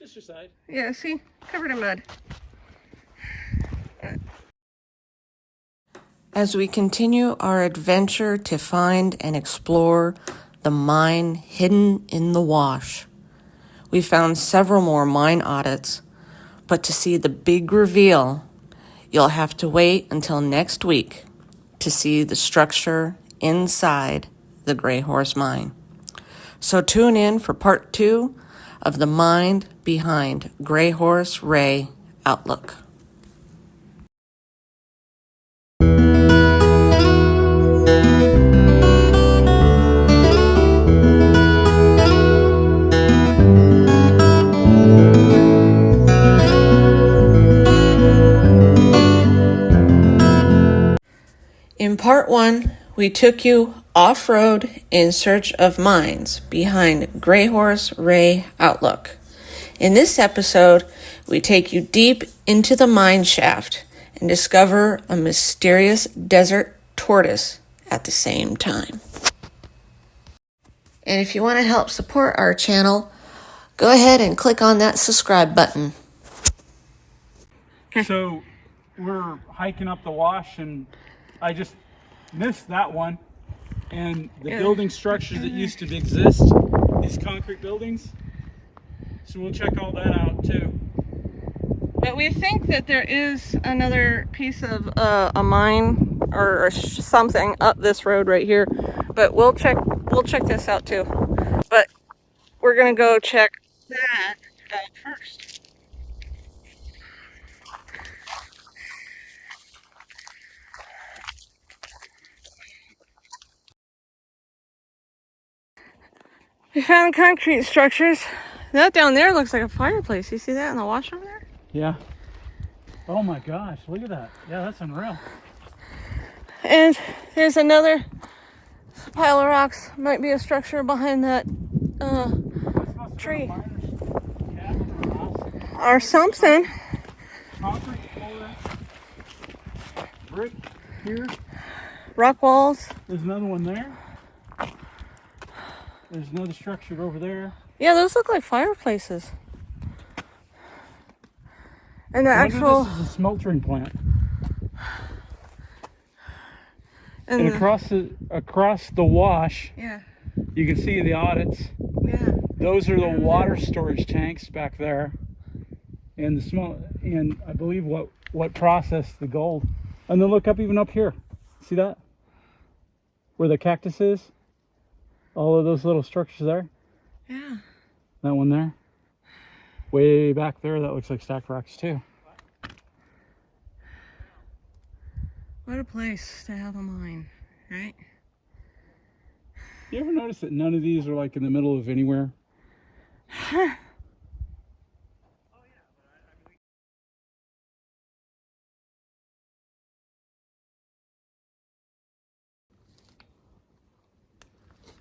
Just your side. Yeah, see? Covered in mud. As we continue our adventure to find and explore the mine hidden in the wash, we found several more mine audits, but to see the big reveal, you'll have to wait until next week to see the structure inside the Greyhorse mine. So tune in for part 2 of the mind behind Greyhorse Ray Outlook. In part 1, we took you off-road in search of mines behind Greyhorse Ray Outlook. In this episode, we take you deep into the mine shaft and discover a mysterious desert tortoise at the same time. And if you want to help support our channel, go ahead and click on that subscribe button. So we're hiking up the wash, and I just missed that one. And the building structures that used to exist, these concrete buildings. So we'll check all that out too. But we think that there is another piece of a mine or something up this road right here. But we'll check this out too. But we're gonna go check that out first. We found concrete structures. That down there looks like a fireplace. You see that in the wash over there? Yeah. Oh my gosh, look at that. Yeah, that's unreal. And there's another pile of rocks. Might be a structure behind that tree. Or something. Concrete floor. Brick here. Rock walls. There's another one there. There's another structure over there. Yeah, those look like fireplaces. And the actual... This is a smeltering plant. And across the wash, yeah. you can see the audits. Yeah. Those are the water storage tanks back there, and the and I believe what processed the gold. And then look up, even up here. See that? Where the cactus is? All of those little structures there. Yeah. That one there. Way back there, that looks like stacked rocks too. What a place to have a mine, right? You ever notice that none of these are like in the middle of anywhere?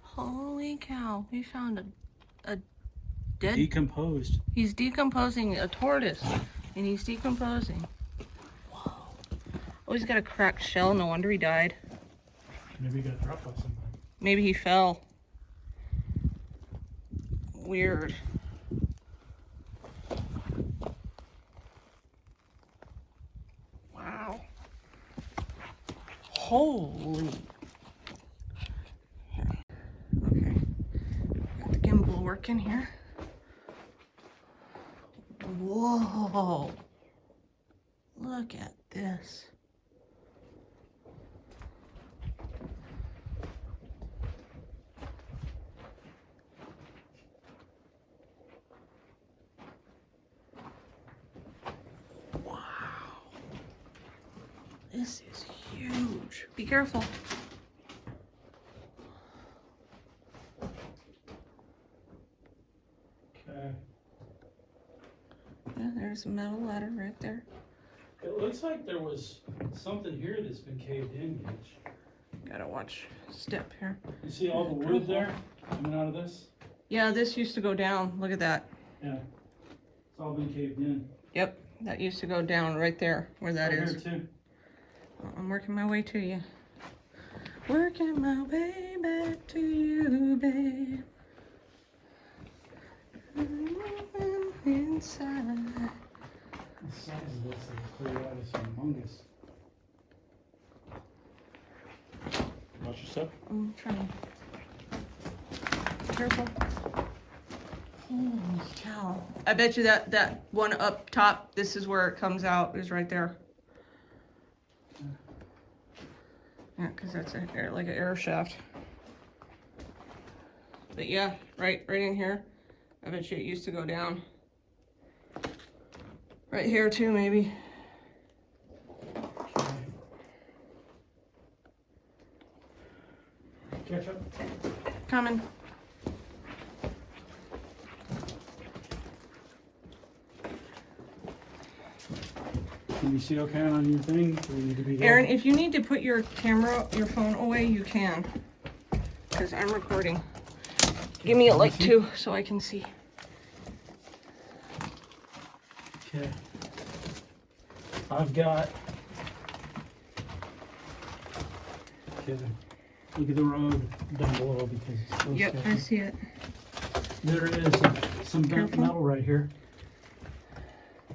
Holy cow, we found a dead... Decomposed. He's decomposing a tortoise, and he's decomposing. Whoa. Oh, he's got a cracked shell, no wonder he died. Maybe he got dropped by somebody. Maybe he fell. weird. Wow. Holy. Here. Okay. Got the gimbal working here. Whoa. Look at this. This is huge. Be careful. Okay. Yeah, there's a metal ladder right there. It looks like there was something here that's been caved in, Gidget. Gotta watch step here. You see all the wood there coming out of this? Yeah, this used to go down. Look at that. Yeah. It's all been caved in. Yep, that used to go down right there where that Right is. here too. I'm working my way to you. Working my way back to you, babe. Inside. The size of this is clear out is humongous. Watch yourself. I'm trying. Careful. Holy cow. I bet you that one up top, this is where it comes out, is right there. Yeah, because that's like an air shaft. But yeah, right in here. I bet you it used to go down. Right here too, maybe. Catch up. Coming. Can you see okay on your thing? Do we need to be Aaron, if you need to put your phone away, you can. Because I'm recording. Give me a light too, so I can see. Okay. I've got. Okay. Look at the road down below because it's so Yep, sketchy. I see it. There is some bent Careful. metal right here.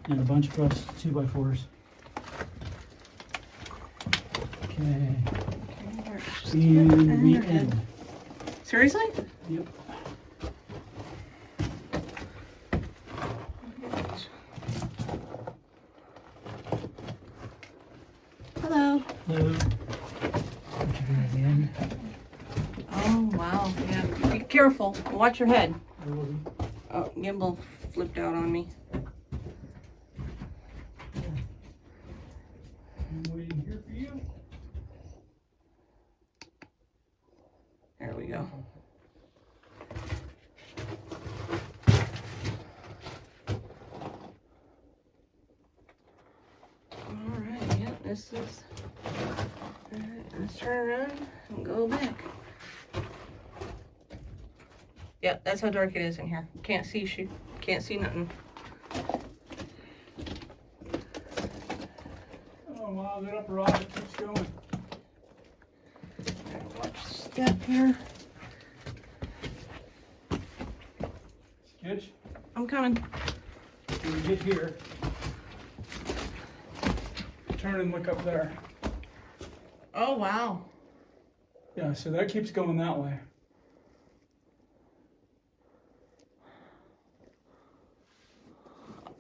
And a bunch of us 2x4s. Okay. And we end. Seriously? Yep. Hello. Hello. Oh, wow. Yeah. Be careful. Watch your head. There will be. Oh, gimbal flipped out on me. I'm waiting here for you. There we go. Alright, yeah, this is. Alright, let's turn around and go back. Yeah, that's how dark it is in here. Can't see shit. Can't see nothing. Oh wow, that upper rock keeps going. Watch step here. Sketch. I'm coming. When we get here, turn and look up there. Oh, wow. Yeah, so that keeps going that way.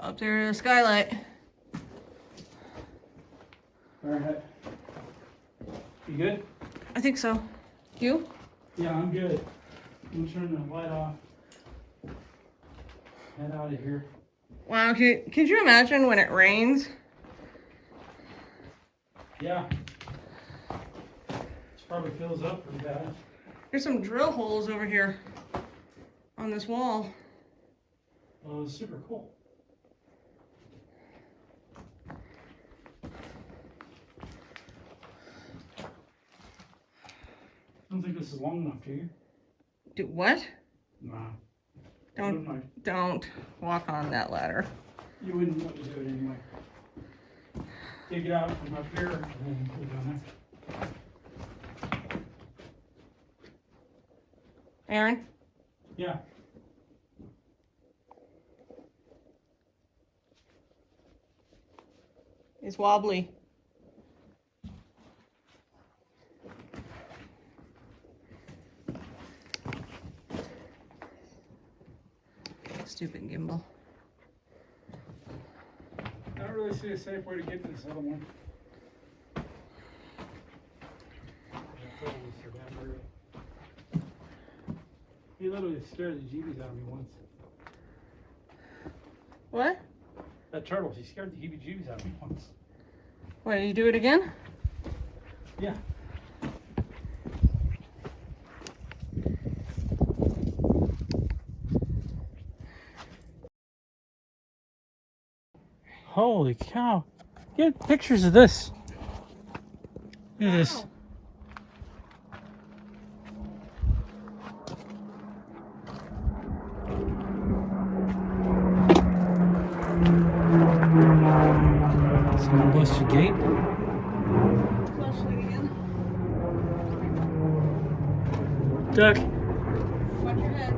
Up there in the skylight. Alright. You good? I think so. You? Yeah, I'm good. I'm gonna turn the light off. Head out of here. Wow, could you imagine when it rains? Yeah. This probably fills up pretty bad. There's some drill holes over here on this wall. Well, it's super cool. I don't think this is long enough, do you? Do what? Nah. Don't walk on that ladder. You wouldn't want to do it anyway. Dig it out from up here and then put it down there. Aaron? Yeah. He's wobbly. Stupid gimbal. I don't really see a safe way to get to this other one. He literally scared the jeebies out of me once. What? That turtle, he scared the heebie-jeebies out of me once. What, did you do it again? Yeah. Holy cow. Get pictures of this. Look at this. Someone busted gate. Flashlight again. Duck. Watch your head.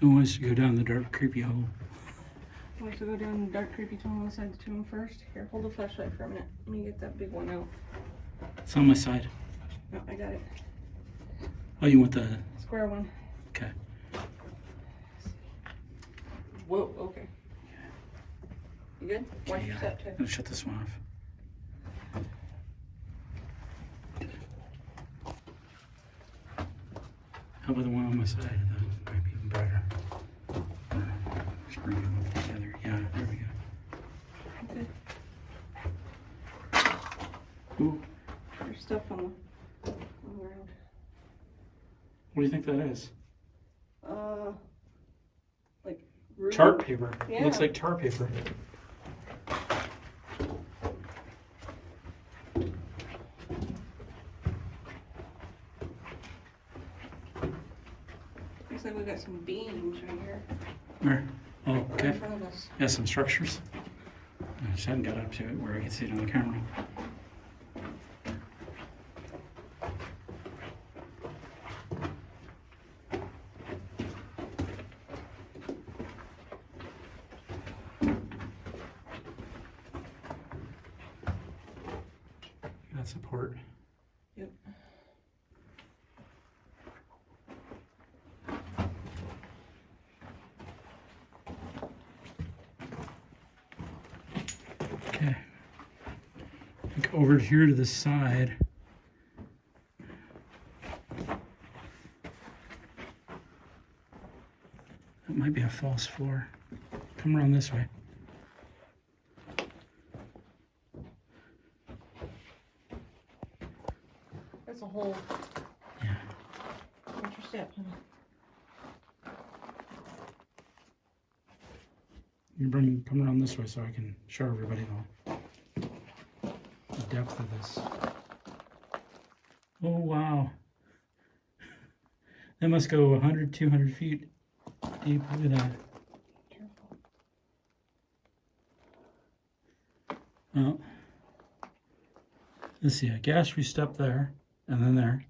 Who wants to go down the dark, creepy hole? I have to go down the dark, creepy tunnel inside the tomb first. Here, hold the flashlight for a minute. Let me get that big one out. It's on my side. No, I got it. Oh, you want the... Square one. Okay. Whoa, okay. You good? Watch Okay, your yeah. step, too. Let's shut this one off. How about the one on my side? That might be even brighter. Just bring them all together. Yeah, there we go. Okay. Ooh, There's stuff on the ground. what do you think that is? Like ruby? Chart paper. Yeah. It looks like chart paper. Looks like we got some beams right here. Where? Oh, Right okay. in front of us. Yeah, some structures. I just hadn't got up to it where I could see it on the camera. Got support. Yep. Okay. Look over here to the side. That might be a false floor. Come around this way. That's a hole. Yeah. Watch your step, honey. You come around this way so I can show everybody the depth of this. Oh wow. That must go 100, 200 feet deep. Look at that. Careful. Oh. Let's see, I guess we step there and then there.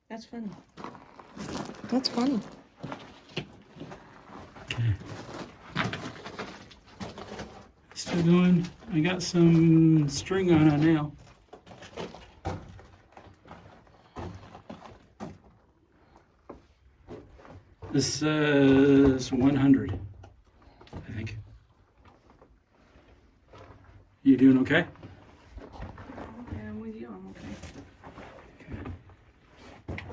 That's funny. That's funny. Okay. Still going. I got some string on a nail. This says 100, I think. You doing okay? Okay, I'm with you. I'm okay. Okay.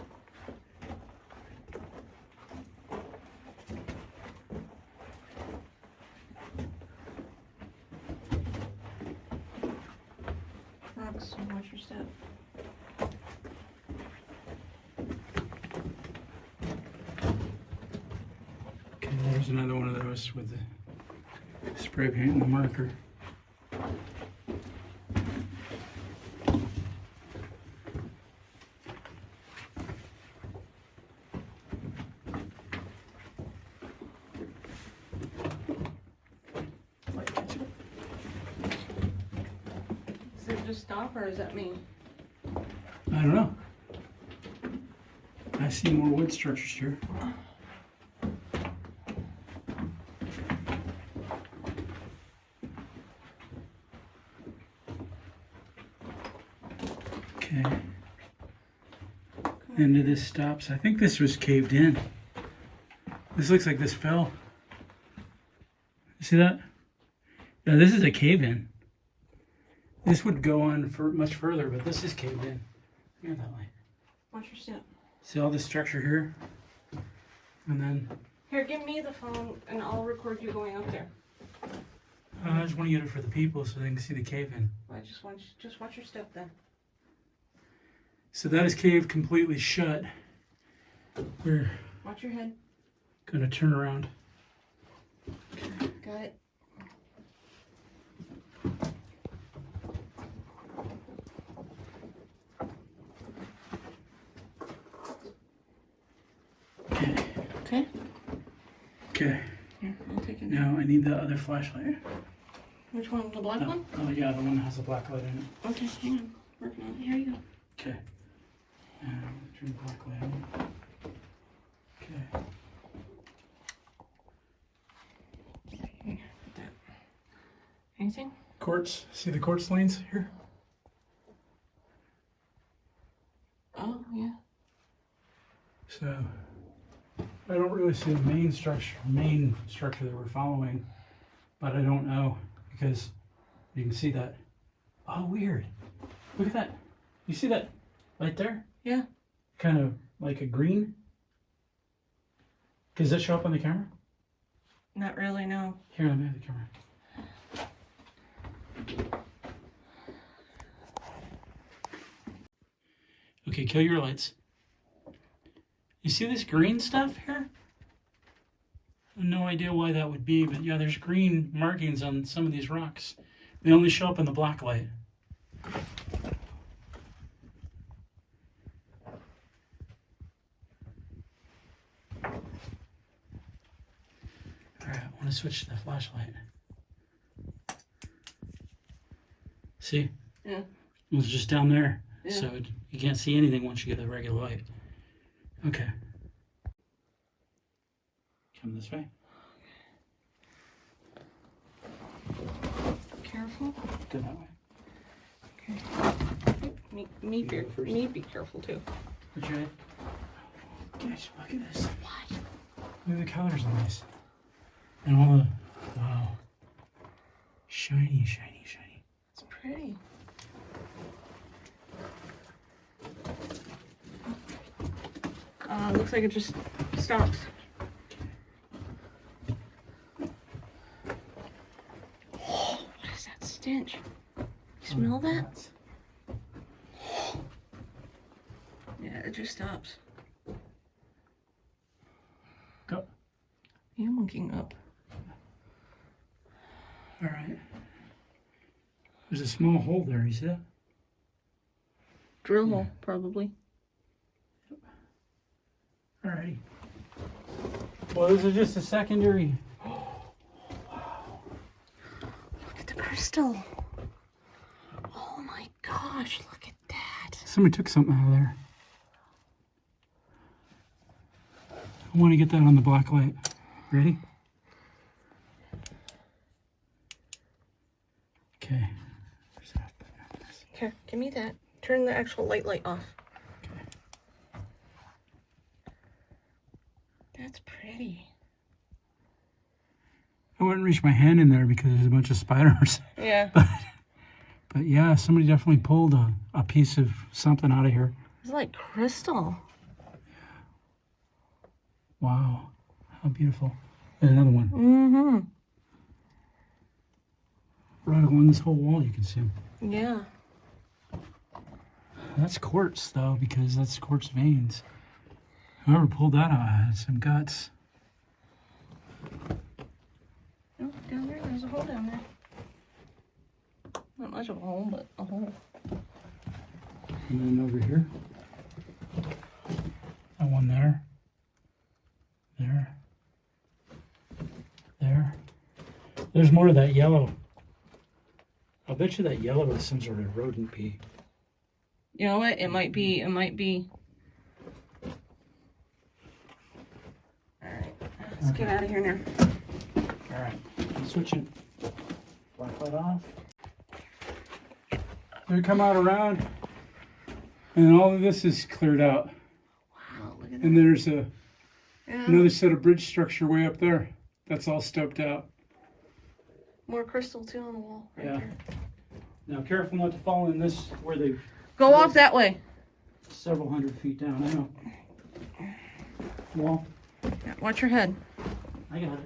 Rocks, watch your step. Okay, there's another one of those with the spray paint and the marker. just stop, or does that mean? I don't know. I see more wood structures here. Okay. End of this stops. I think this was caved in. This looks like this fell. You see that? Yeah, this is a cave in. This would go on for much further, but this is caved in. Here that way. Watch your step. See all this structure here? And then Here, give me the phone and I'll record you going up there. I just want to get it for the people so they can see the cave in. I just want you, just watch your step then. So that is caved completely shut. We're Watch your head. gonna turn around. Got it. Okay. Okay. Here, I'll take it. Now I need the other flashlight. Which one? The black one? Oh yeah, the one that has a black light in it. Okay, hang on. Working on it. Here you go. Okay. And turn the black light on. Okay. Here, put that. Anything? Quartz. See the quartz lanes here? Oh, yeah. So I don't really see the main structure that we're following, but I don't know because you can see that. Oh, weird. Look at that. You see that right there? Yeah. Kind of like a green. Does that show up on the camera? Not really, no. Here, let me have the camera. Okay, kill your lights. You see this green stuff here? I have no idea why that would be, but yeah, there's green markings on some of these rocks. They only show up in the black light. Alright, I want to switch to the flashlight. See? Yeah. It was just down there, Yeah. so you can't see anything once you get the regular light. Okay. Come this way. Careful. Go that way. Okay. Me go first. be careful too. Put your head. Gosh, look at this. Look at the colors on this. And all the, wow. Shiny, shiny, shiny. It's pretty. Looks like it just stops. What is that stench? You smell that? Yeah, it just stops. Go. I am looking up. All right. There's a small hole there, you see that? Drill hole, probably. All righty. Well, this is just a secondary. Look at the crystal. Oh my gosh, look at that. Somebody took something out of there. I want to get that on the black light. Ready? Okay. Here, give me that. Turn the actual light off. Okay. That's pretty. I wouldn't reach my hand in there because there's a bunch of spiders. Yeah. But yeah, somebody definitely pulled a piece of something out of here. It's like crystal. Wow. How beautiful. There's another one. Mm-hmm. Right along this whole wall you can see them. Yeah. That's quartz though, because that's quartz veins. Whoever pulled that out had some guts. Oh, down there, there's a hole down there. Not much of a hole, but a hole. And then over here. And one there. There. There. There's more of that yellow I bet you that yellow is some sort of rodent pee. You know what? It might be. Alright, let's get out of here now. Alright, I'm switching black light off. We come out around, and all of this is cleared out. Wow, look at And there's that. another set of bridge structure way up there. That's all stoked out. More crystal too on the wall. Right there. Now careful not to fall in this where they Go off that way. several hundred feet down. I know. Well, Yeah, watch your head. I got it.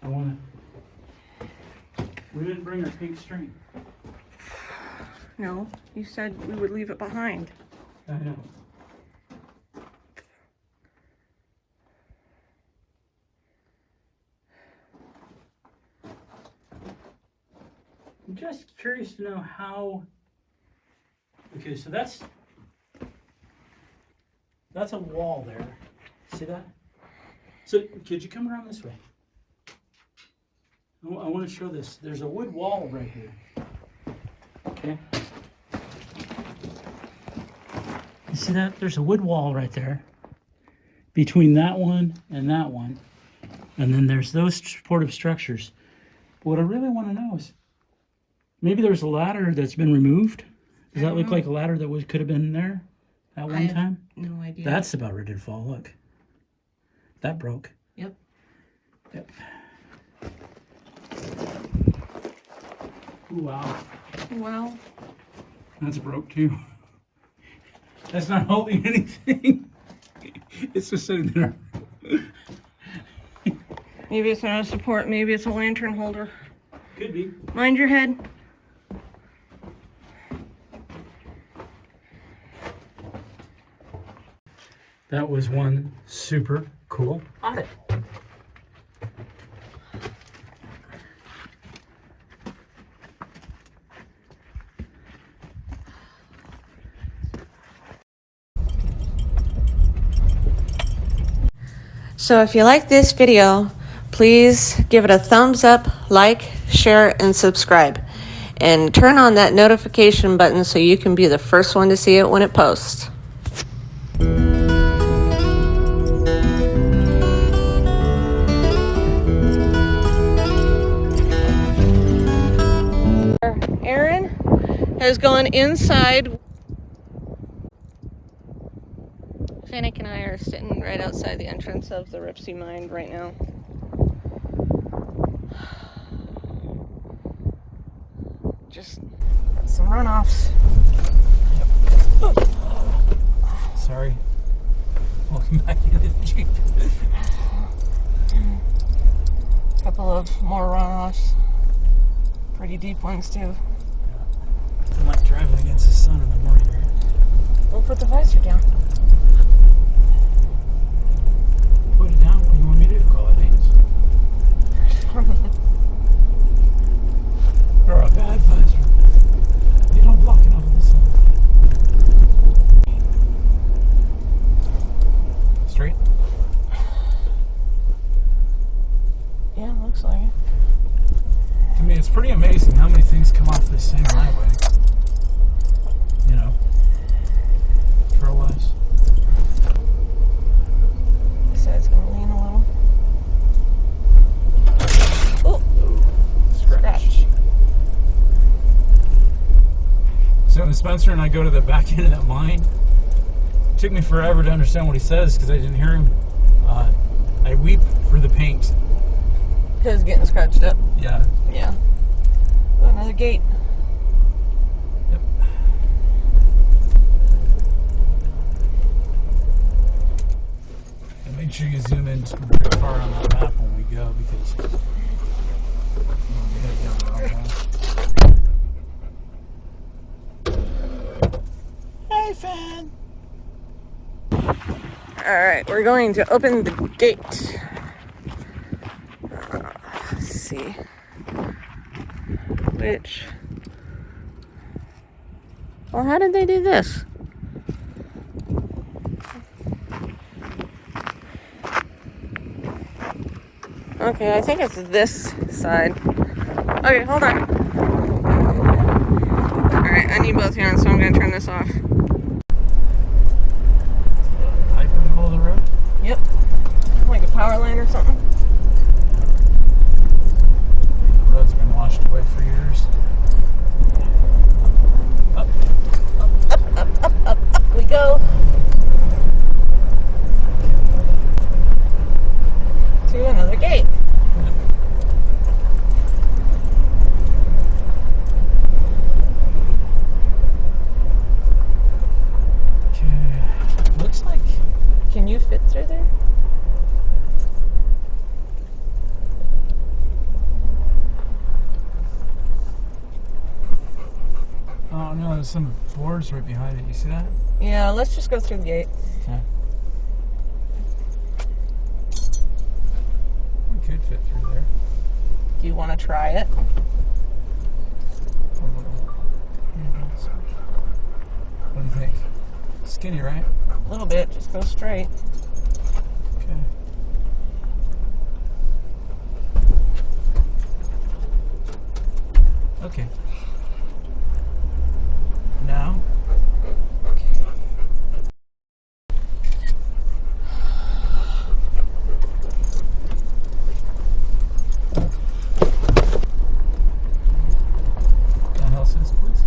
I wanna. We didn't bring our pink string. No, you said we would leave it behind. I know. I'm just curious to know how. Okay, so that's a wall there. See that? So could you come around this way? I want to show this. There's a wood wall right here. Okay. You see that? There's a wood wall right there between that one and that one. And then there's those supportive structures. But what I really want to know is maybe there's a ladder that's been removed. Does that look like a ladder that could have been there at one time? No idea. That's about ready to fall. Look. That broke. Yep. Yep. Ooh, wow. Well, That's broke too. That's not holding anything. It's just sitting there. maybe it's not a support. Maybe it's a lantern holder. Could be. Mind your head. That was one super cool audit. So if you like this video, please give it a thumbs up, like, share, and subscribe. And turn on that notification button so you can be the first one to see it when it posts. Aaron has gone inside. Fennec and I are sitting right outside the entrance of the Ripsey Mine right now. Just some runoffs. Sorry. Welcome back to the Jeep. A couple of more runoffs. Pretty deep ones too. I like driving against the sun in the morning, right? We'll put the visor down. Put it down. What do you want me to do? Call it names? Or a bad visor. You don't block it out of the sun. Straight? Yeah, looks like it. I mean, it's pretty amazing how many things come off this same highway. You know, trail-wise. Side's gonna lean a little. Oh, scratch. So when Spencer and I go to the back end of that mine, it took me forever to understand what he says because I didn't hear him. I weep for the paint. Because getting scratched up. Yeah. Yeah. Oh, another gate. Yep. And make sure you zoom in very far on that map when we go because we head down the wrong path. Hey, fan. All right, we're going to open the gate. Let's see. Which? Well, how did they do this? Okay, I think it's this side. Okay, hold on. Alright, I need both hands, so I'm gonna turn this off. Pipe in the middle of the road? Yep. Like a power line or something. The road's been washed away for years. Up. Up we go. To another gate. Okay. Looks like. Can you fit through there? Oh no, there's some boards right behind it. You see that? Yeah, let's just go through the gate. Okay. We could fit through there. Do you want to try it? What do you think? Skinny, right? A little bit, just go straight. Okay. Okay. Now. Can I help this, please?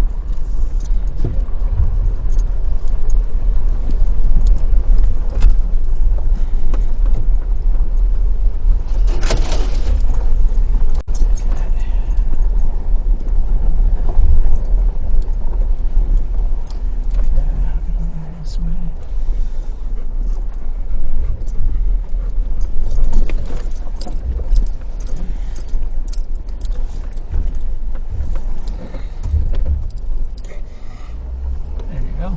There you go.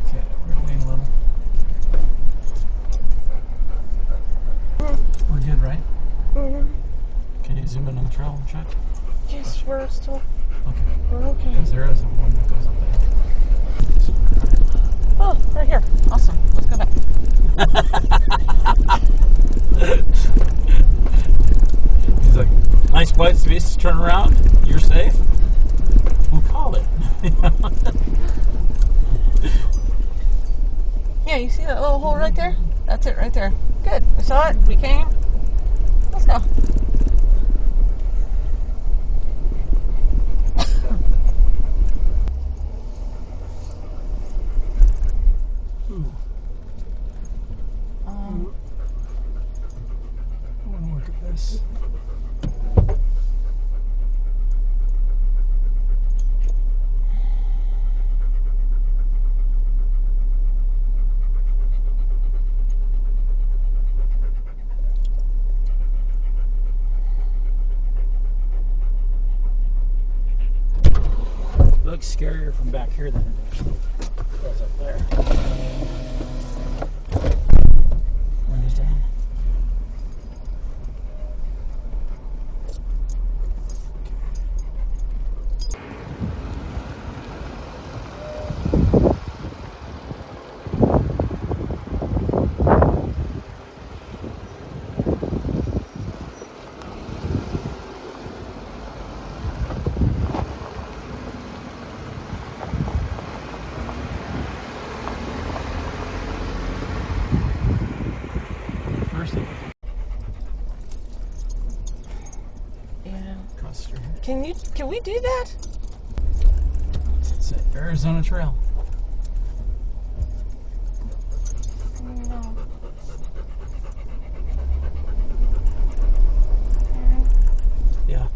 Okay, we're lean a little. We're good, right? Mm-hmm. Can you zoom in on the trail and check? Yes, we're still. Okay. We're okay. Because there is one that goes up there. Oh, right here. Awesome. Let's go back. He's like, nice white space to turn around. You're safe. We'll call it. Yeah, you see that little hole right there? That's it right there. Good. We saw it. We came. Let's go. Ooh. I want to look at this. Looks scarier from back here than it does up there. Windows down. First, Yeah. across the street here. Can we do that? It's Arizona Trail. No. Yeah.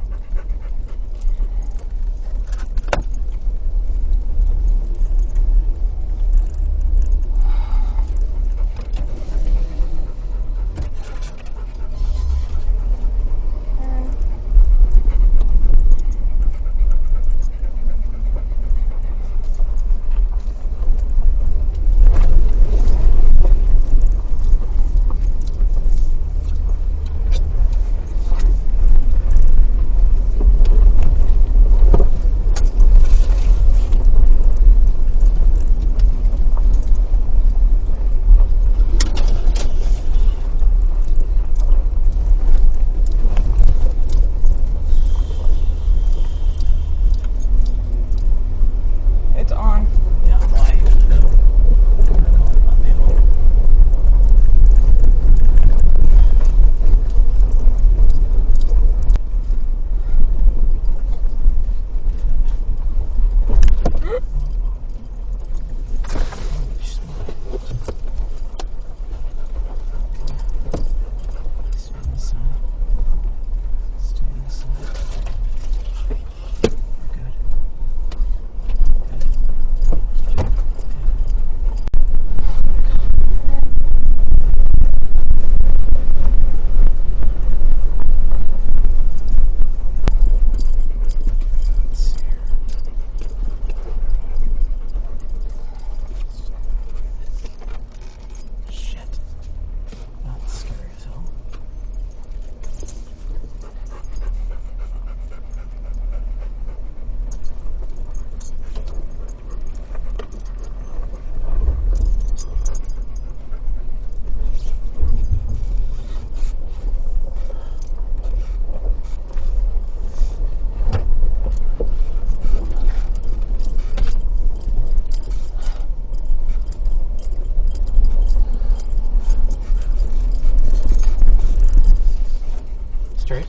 straight.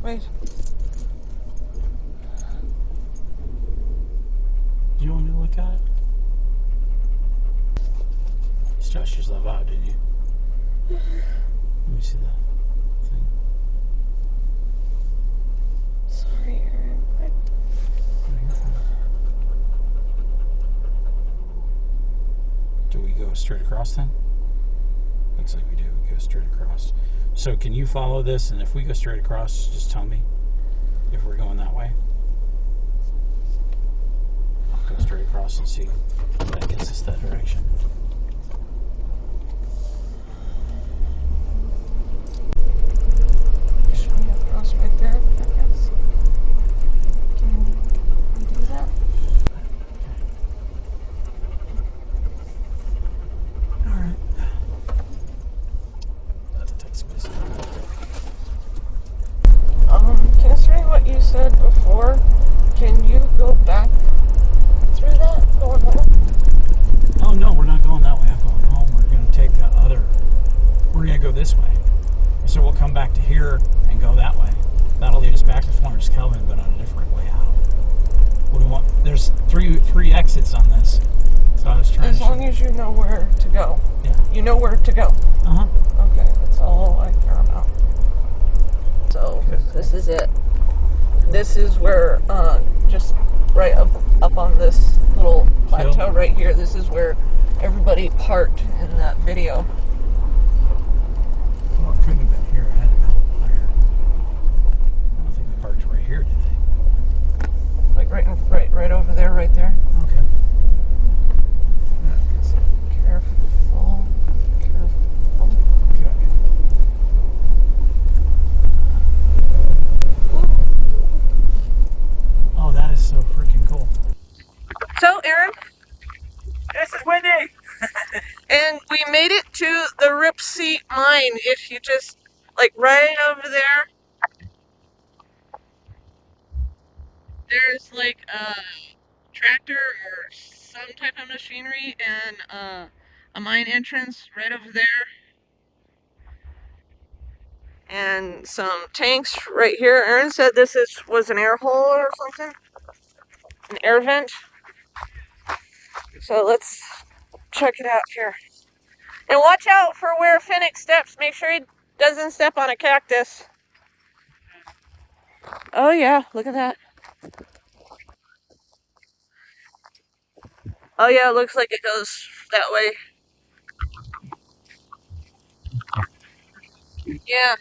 Wait. Do you want me to look at it? You stretched yourself out, didn't you? Let me see that thing. Sorry, Aaron. Do we go straight across then? Looks like we do. We go straight across. So can you follow this? And if we go straight across, just tell me if we're going that way. Go straight across and see if that gets us that direction. Showing you across right there, I guess. Can you do that? Alright. That's a tight space. Considering what you said before, can you go back through that? Going home? Oh no, we're not going that way. I'm going home. We're going to take the other. We're going to go this way. So we'll come back to here and go that way. That'll lead us back to Florence Kelvin, but on a different way out. We want. There's three exits on this. So I was trying As to. long as you know where to go. Yeah. You know where to go. Uh huh. Okay, that's all I care about. So, this is it. This is where, just right up on this little plateau right here, this is where everybody parked in that video. Well, it couldn't have been here. It had to have been higher. I don't think they parked right here, did they? Like right over there, right there. Okay. Careful. Okay. Oh, that is so freaking cool. So, Aaron, This is windy! and we made it to the Ripsey Mine. If you just, like, right over there, there's like a tractor or some type of machinery and a mine entrance right over there. And some tanks right here. Aaron said this was an air hole or something. An air vent. So let's check it out here. And watch out for where Finnick steps. Make sure he doesn't step on a cactus. Oh yeah, look at that. Oh yeah, it looks like it goes that way. Yeah.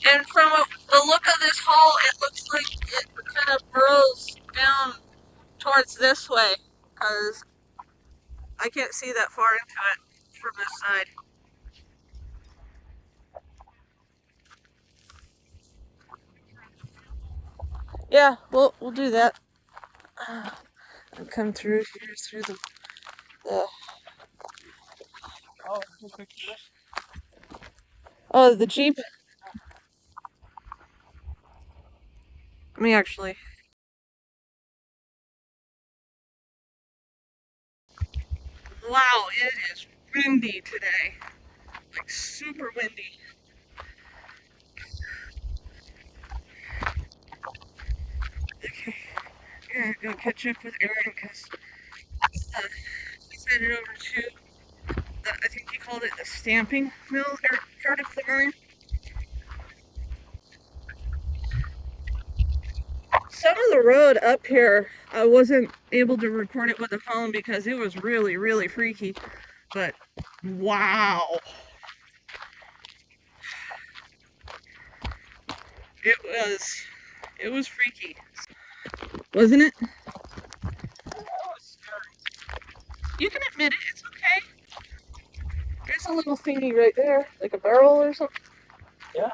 And from the look of this hole, it looks like it kind of burrows down towards this way. Because I can't see that far into it from this side. Yeah, we'll do that. I'll come through here through the the Jeep. Let me actually. Wow, it is windy today. Like super windy. Okay, I'm gonna go catch up with Aaron because he's headed over to I think he called it the stamping mill or part of the mine. Some of the road up here, I wasn't able to record it with the phone because it was really, really freaky. But wow, it was freaky, wasn't it? You can admit it. It's okay. There's a little thingy right there, like a barrel or something. Yeah.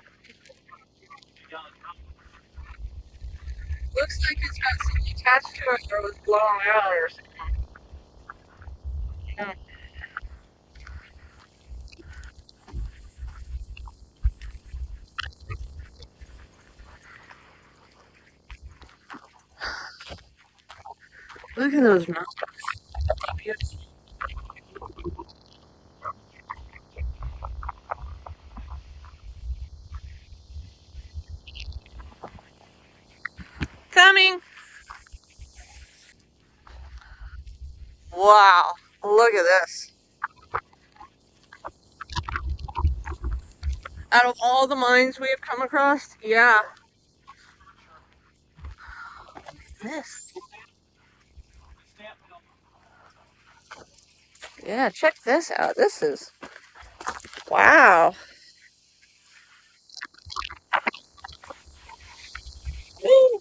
Looks like it's got something attached to it or it was blown out or something. Yeah. Look at those mountains. Beautiful. coming. Wow, look at this. Out of all the mines we have come across, yeah. This. Yeah, check this out. This is, wow. Woo,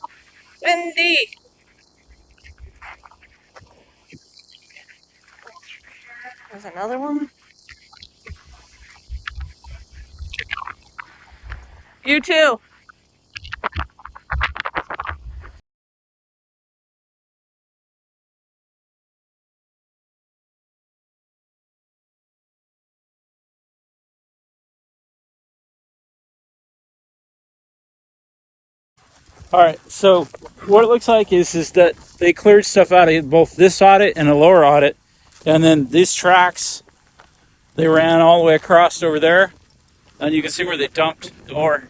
windy. There's another one. You too. All right, so what it looks like is that they cleared stuff out of both this audit and a lower audit, and then these tracks, they ran all the way across over there, and you can see where they dumped the ore.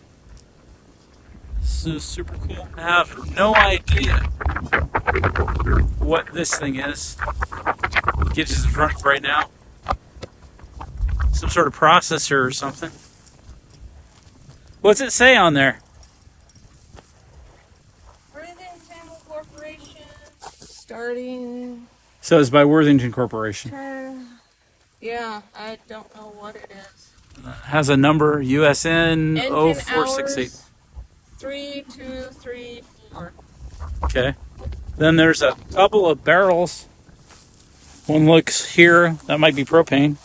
This is super cool. I have no idea what this thing is. Gidget's in front of it right now. Some sort of processor or something. What's it say on there? Starting. So it's by Worthington Corporation. Yeah, I don't know what it is. Has a number USN Engine 0468. hours, 3234. Okay. Then there's a couple of barrels. One looks here, that might be propane.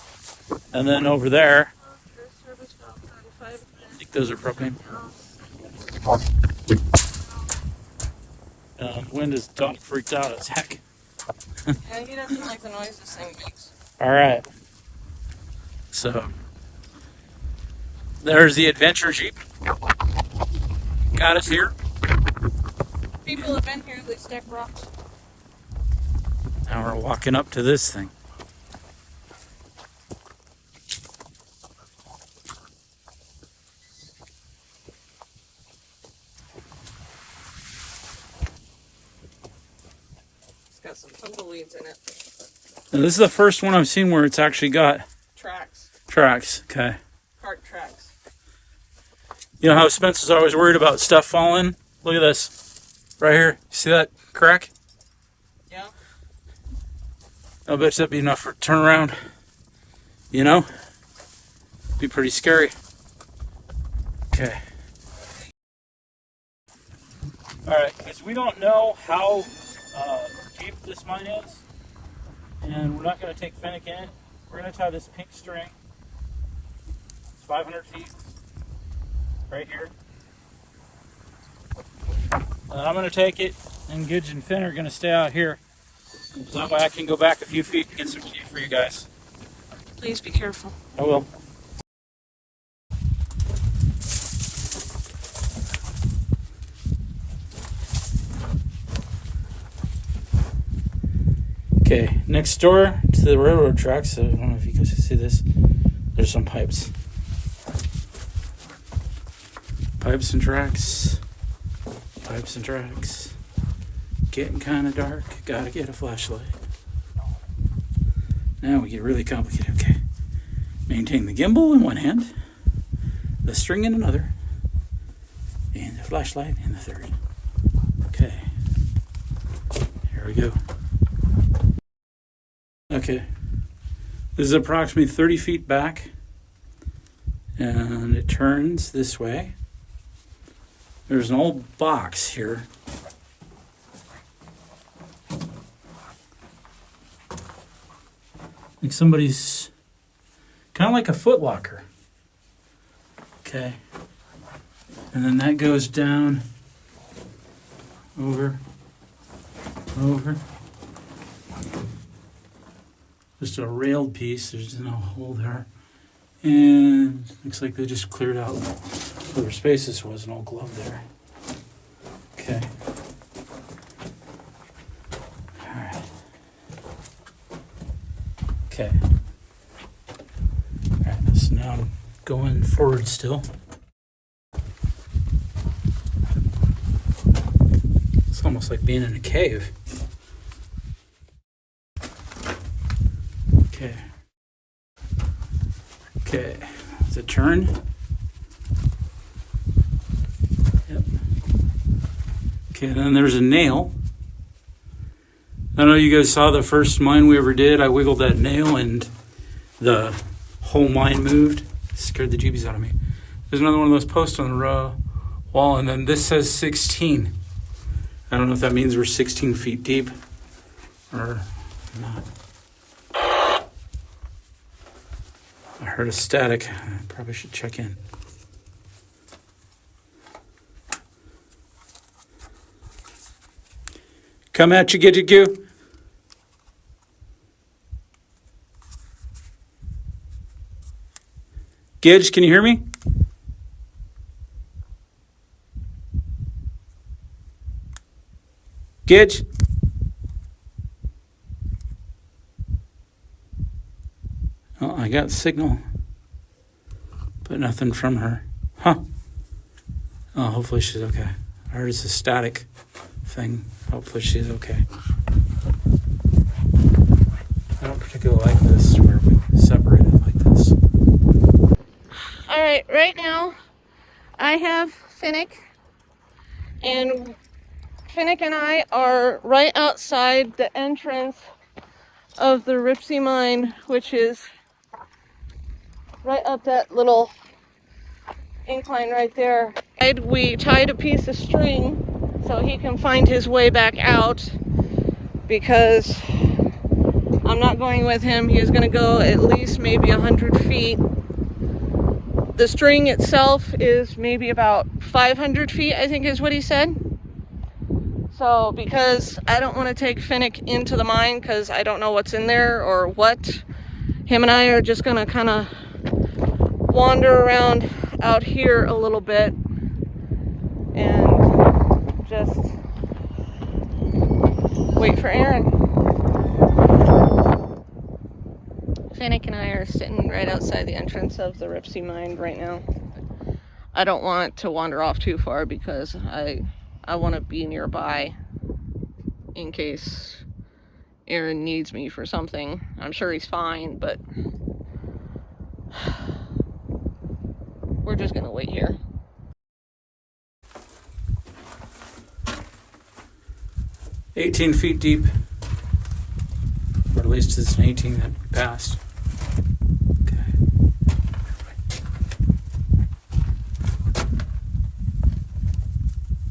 And then over there, I think those are propane. Wind is dog freaked out as heck. Yeah, he doesn't like the noise this thing makes. All right. So there's the adventure Jeep. Got us here. People have been here, they stack rocks. Now we're walking up to this thing. It's got some tumbleweeds in it. Now, this is the first one I've seen where it's actually got Tracks. tracks. Okay. Cart tracks. You know how Spencer's always worried about stuff falling? Look at this. Right here. See that crack? Yeah. I bet that'd be enough for a turnaround. You know? Be pretty scary. Okay. Alright, because we don't know how deep this mine is, and we're not going to take Fennec in it. We're going to tie this pink string. It's 500 feet. Right here. And I'm going to take it, and Gidget and Finn are going to stay out here. So that way I can go back a few feet and get some tea for you guys. Please be careful. I will. Okay, next door to the railroad tracks, so I don't know if you guys can see this, there's some pipes. Pipes and tracks. Pipes and tracks. Getting kind of dark, gotta get a flashlight. Now we get really complicated, okay. Maintain the gimbal in one hand, the string in another, and the flashlight in the third. Okay, here we go. Okay, this is approximately 30 feet back, and it turns this way. There's an old box here. Like somebody's, kind of like a foot locker. Okay, and then that goes down, over. Just a railed piece, there's no hole there. And looks like they just cleared out where their spaces was, an old glove there. Okay. Alright. Okay. Alright, so now I'm going forward still. So almost like being in a cave. Okay. Okay. Does it turn? Yep. Okay, then there's a nail. I don't know if you guys saw the first mine we ever did. I wiggled that nail and the whole mine moved. It scared the jeebies out of me. There's another one of those posts on the wall, and then this says 16. I don't know if that means we're 16 feet deep or not. I heard a static. I probably should check in. Come at you, Gidget Goo. Gidge, can you hear me? Gidge? Oh, I got signal, but nothing from her. Huh. Oh, hopefully she's okay. I heard it's a static thing. Hopefully she's okay. I don't particularly like this where we separate it like this. All right now I have Finnick, and Finnick and I are right outside the entrance of the Ripsey Mine, which is right up that little incline right there. We tied a piece of string so he can find his way back out, because I'm not going with him. He is going to go at least maybe 100 feet. The string itself is maybe about 500 feet, I think is what he said. So because I don't want to take Finnick into the mine because I don't know what's in there or what, him and I are just going to kind of wander around out here a little bit and just wait for Aaron. Finnick and I are sitting right outside the entrance of the Ripsey Mine right now. I don't want to wander off too far because I want to be nearby in case Aaron needs me for something. I'm sure he's fine, but we're just gonna wait here. "18 feet deep, or at least it's an 18 that we passed." Okay.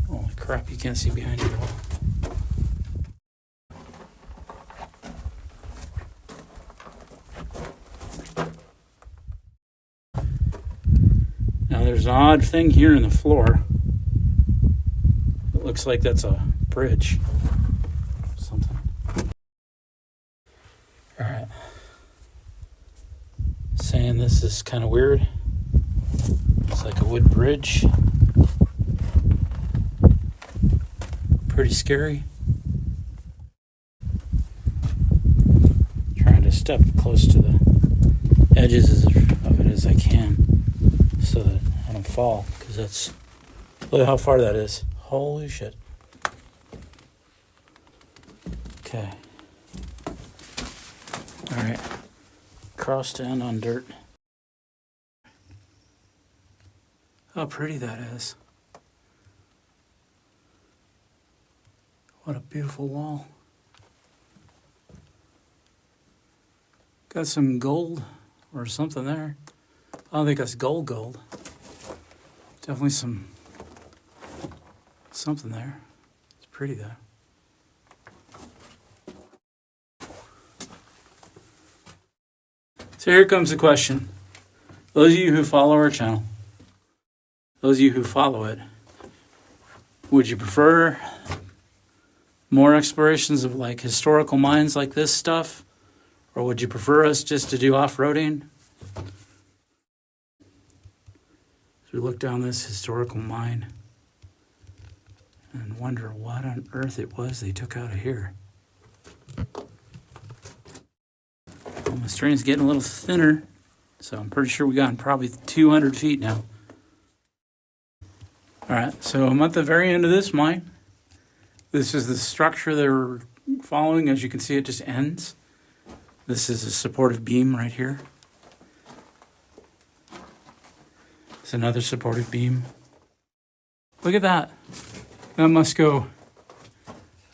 Holy crap, you can't see behind you at all. Now there's an odd thing here in the floor. It looks like that's a bridge. Something. Alright. Saying this is kind of weird. It's like a wood bridge. Pretty scary. Trying to step close to the edges of it as I can so that I don't fall, because that's, look at how far that is. Holy shit. Okay. Alright. Crossed in on dirt. How pretty that is. What a beautiful wall. Got some gold or something there. I don't think that's gold. Definitely something there. It's pretty though. So here comes the question. Those of you who follow our channel, those of you who follow it, would you prefer more explorations of like historical mines like this stuff? Or would you prefer us just to do off-roading? As we look down this historical mine and wonder what on earth it was they took out of here. Well, my string's getting a little thinner, so I'm pretty sure we got probably 200 feet now. All right, so I'm at the very end of this mine. This is the structure they're following. As you can see, it just ends. This is a supportive beam right here. It's another supportive beam. Look at that. That must go,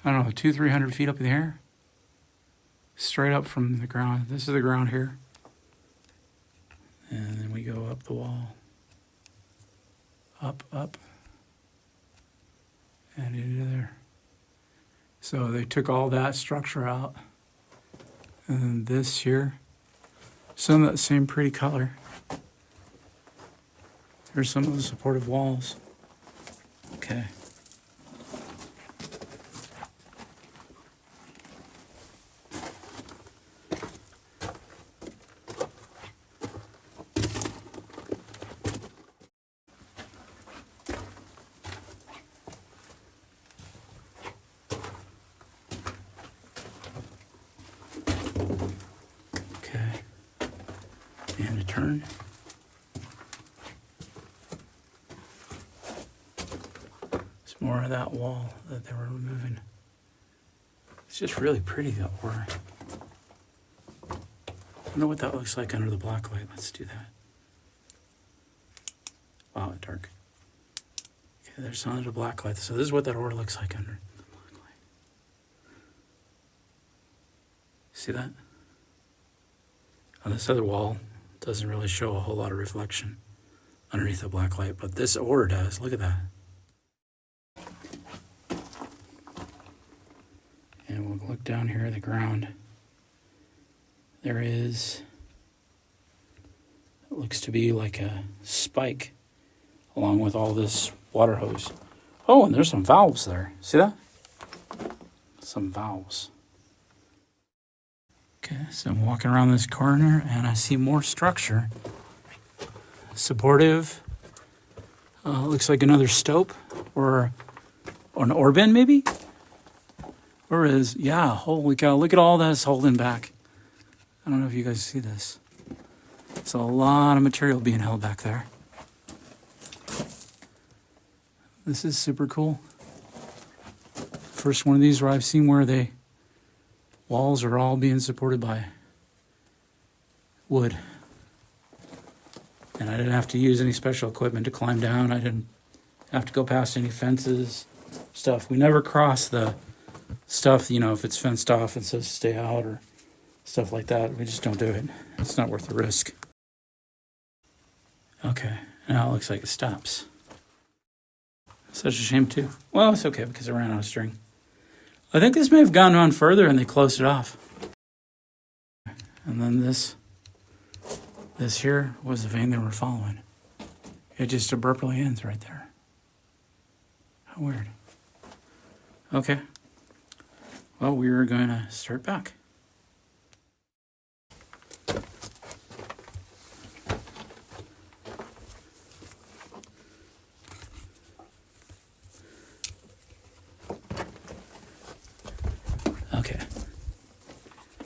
I don't know, 200-300 feet up in the air. Straight up from the ground. This is the ground here. And then we go up the wall. Up. And into there. So they took all that structure out. And then this here. Some of that same pretty color. There's some of the supportive walls. Okay. And a turn. It's more of that wall that they were removing. It's just really pretty, that ore. I wonder what that looks like under the black light. Let's do that. Wow, it's dark. Okay, there's some under the black light. So this is what that ore looks like under the black light. See that? On this other wall, doesn't really show a whole lot of reflection underneath the black light, but this ore does. Look at that. And we'll look down here at the ground. There is, it looks to be like a spike along with all this water hose. Oh, and there's some valves there. See that? Some valves. Okay, so I'm walking around this corner and I see more structure. Supportive. Looks like another stope or an ore bin maybe? Or is, yeah, holy cow, look at all that's holding back. I don't know if you guys see this. It's a lot of material being held back there. This is super cool. First one of these where I've seen where they walls are all being supported by wood. And I didn't have to use any special equipment to climb down. I didn't have to go past any fences, stuff. We never cross the stuff, you know, if it's fenced off and says stay out or stuff like that. We just don't do it. It's not worth the risk. Okay, now it looks like it stops. Such a shame too. Well, it's okay because I ran out of string. I think this may have gone on further and they closed it off. And then this here was the vein they were following. It just abruptly ends right there. How weird. Okay. Well, we are going to start back. Okay.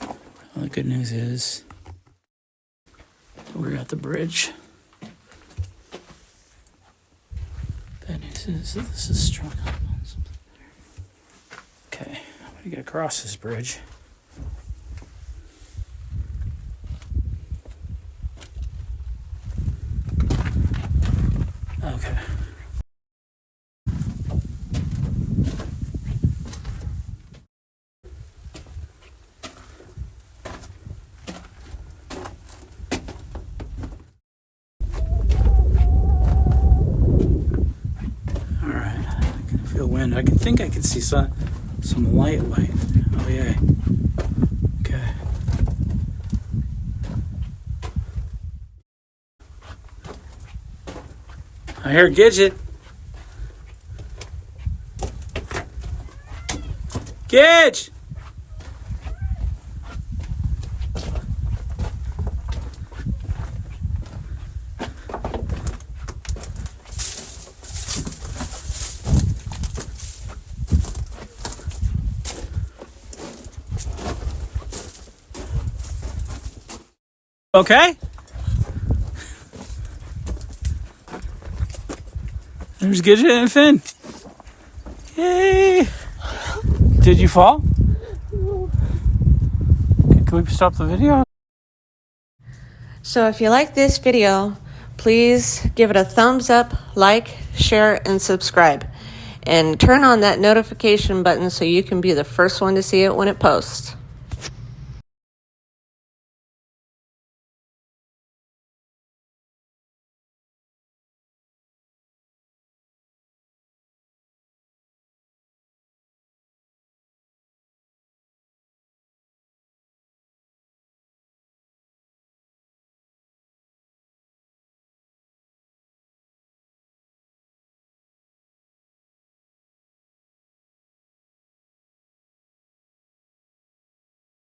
Well, the good news is we're at the bridge. Bad news is that this is strung up on something there. Okay, I'm gonna get across this bridge. Okay. I think I can see some light. Oh yeah. Okay. I hear Gidget. Gidge! Okay. There's Gidget and Finn. Yay! Did you fall? Can we stop the video? So if you like this video, please give it a thumbs up, like, share, and subscribe. And turn on that notification button so you can be the first one to see it when it posts.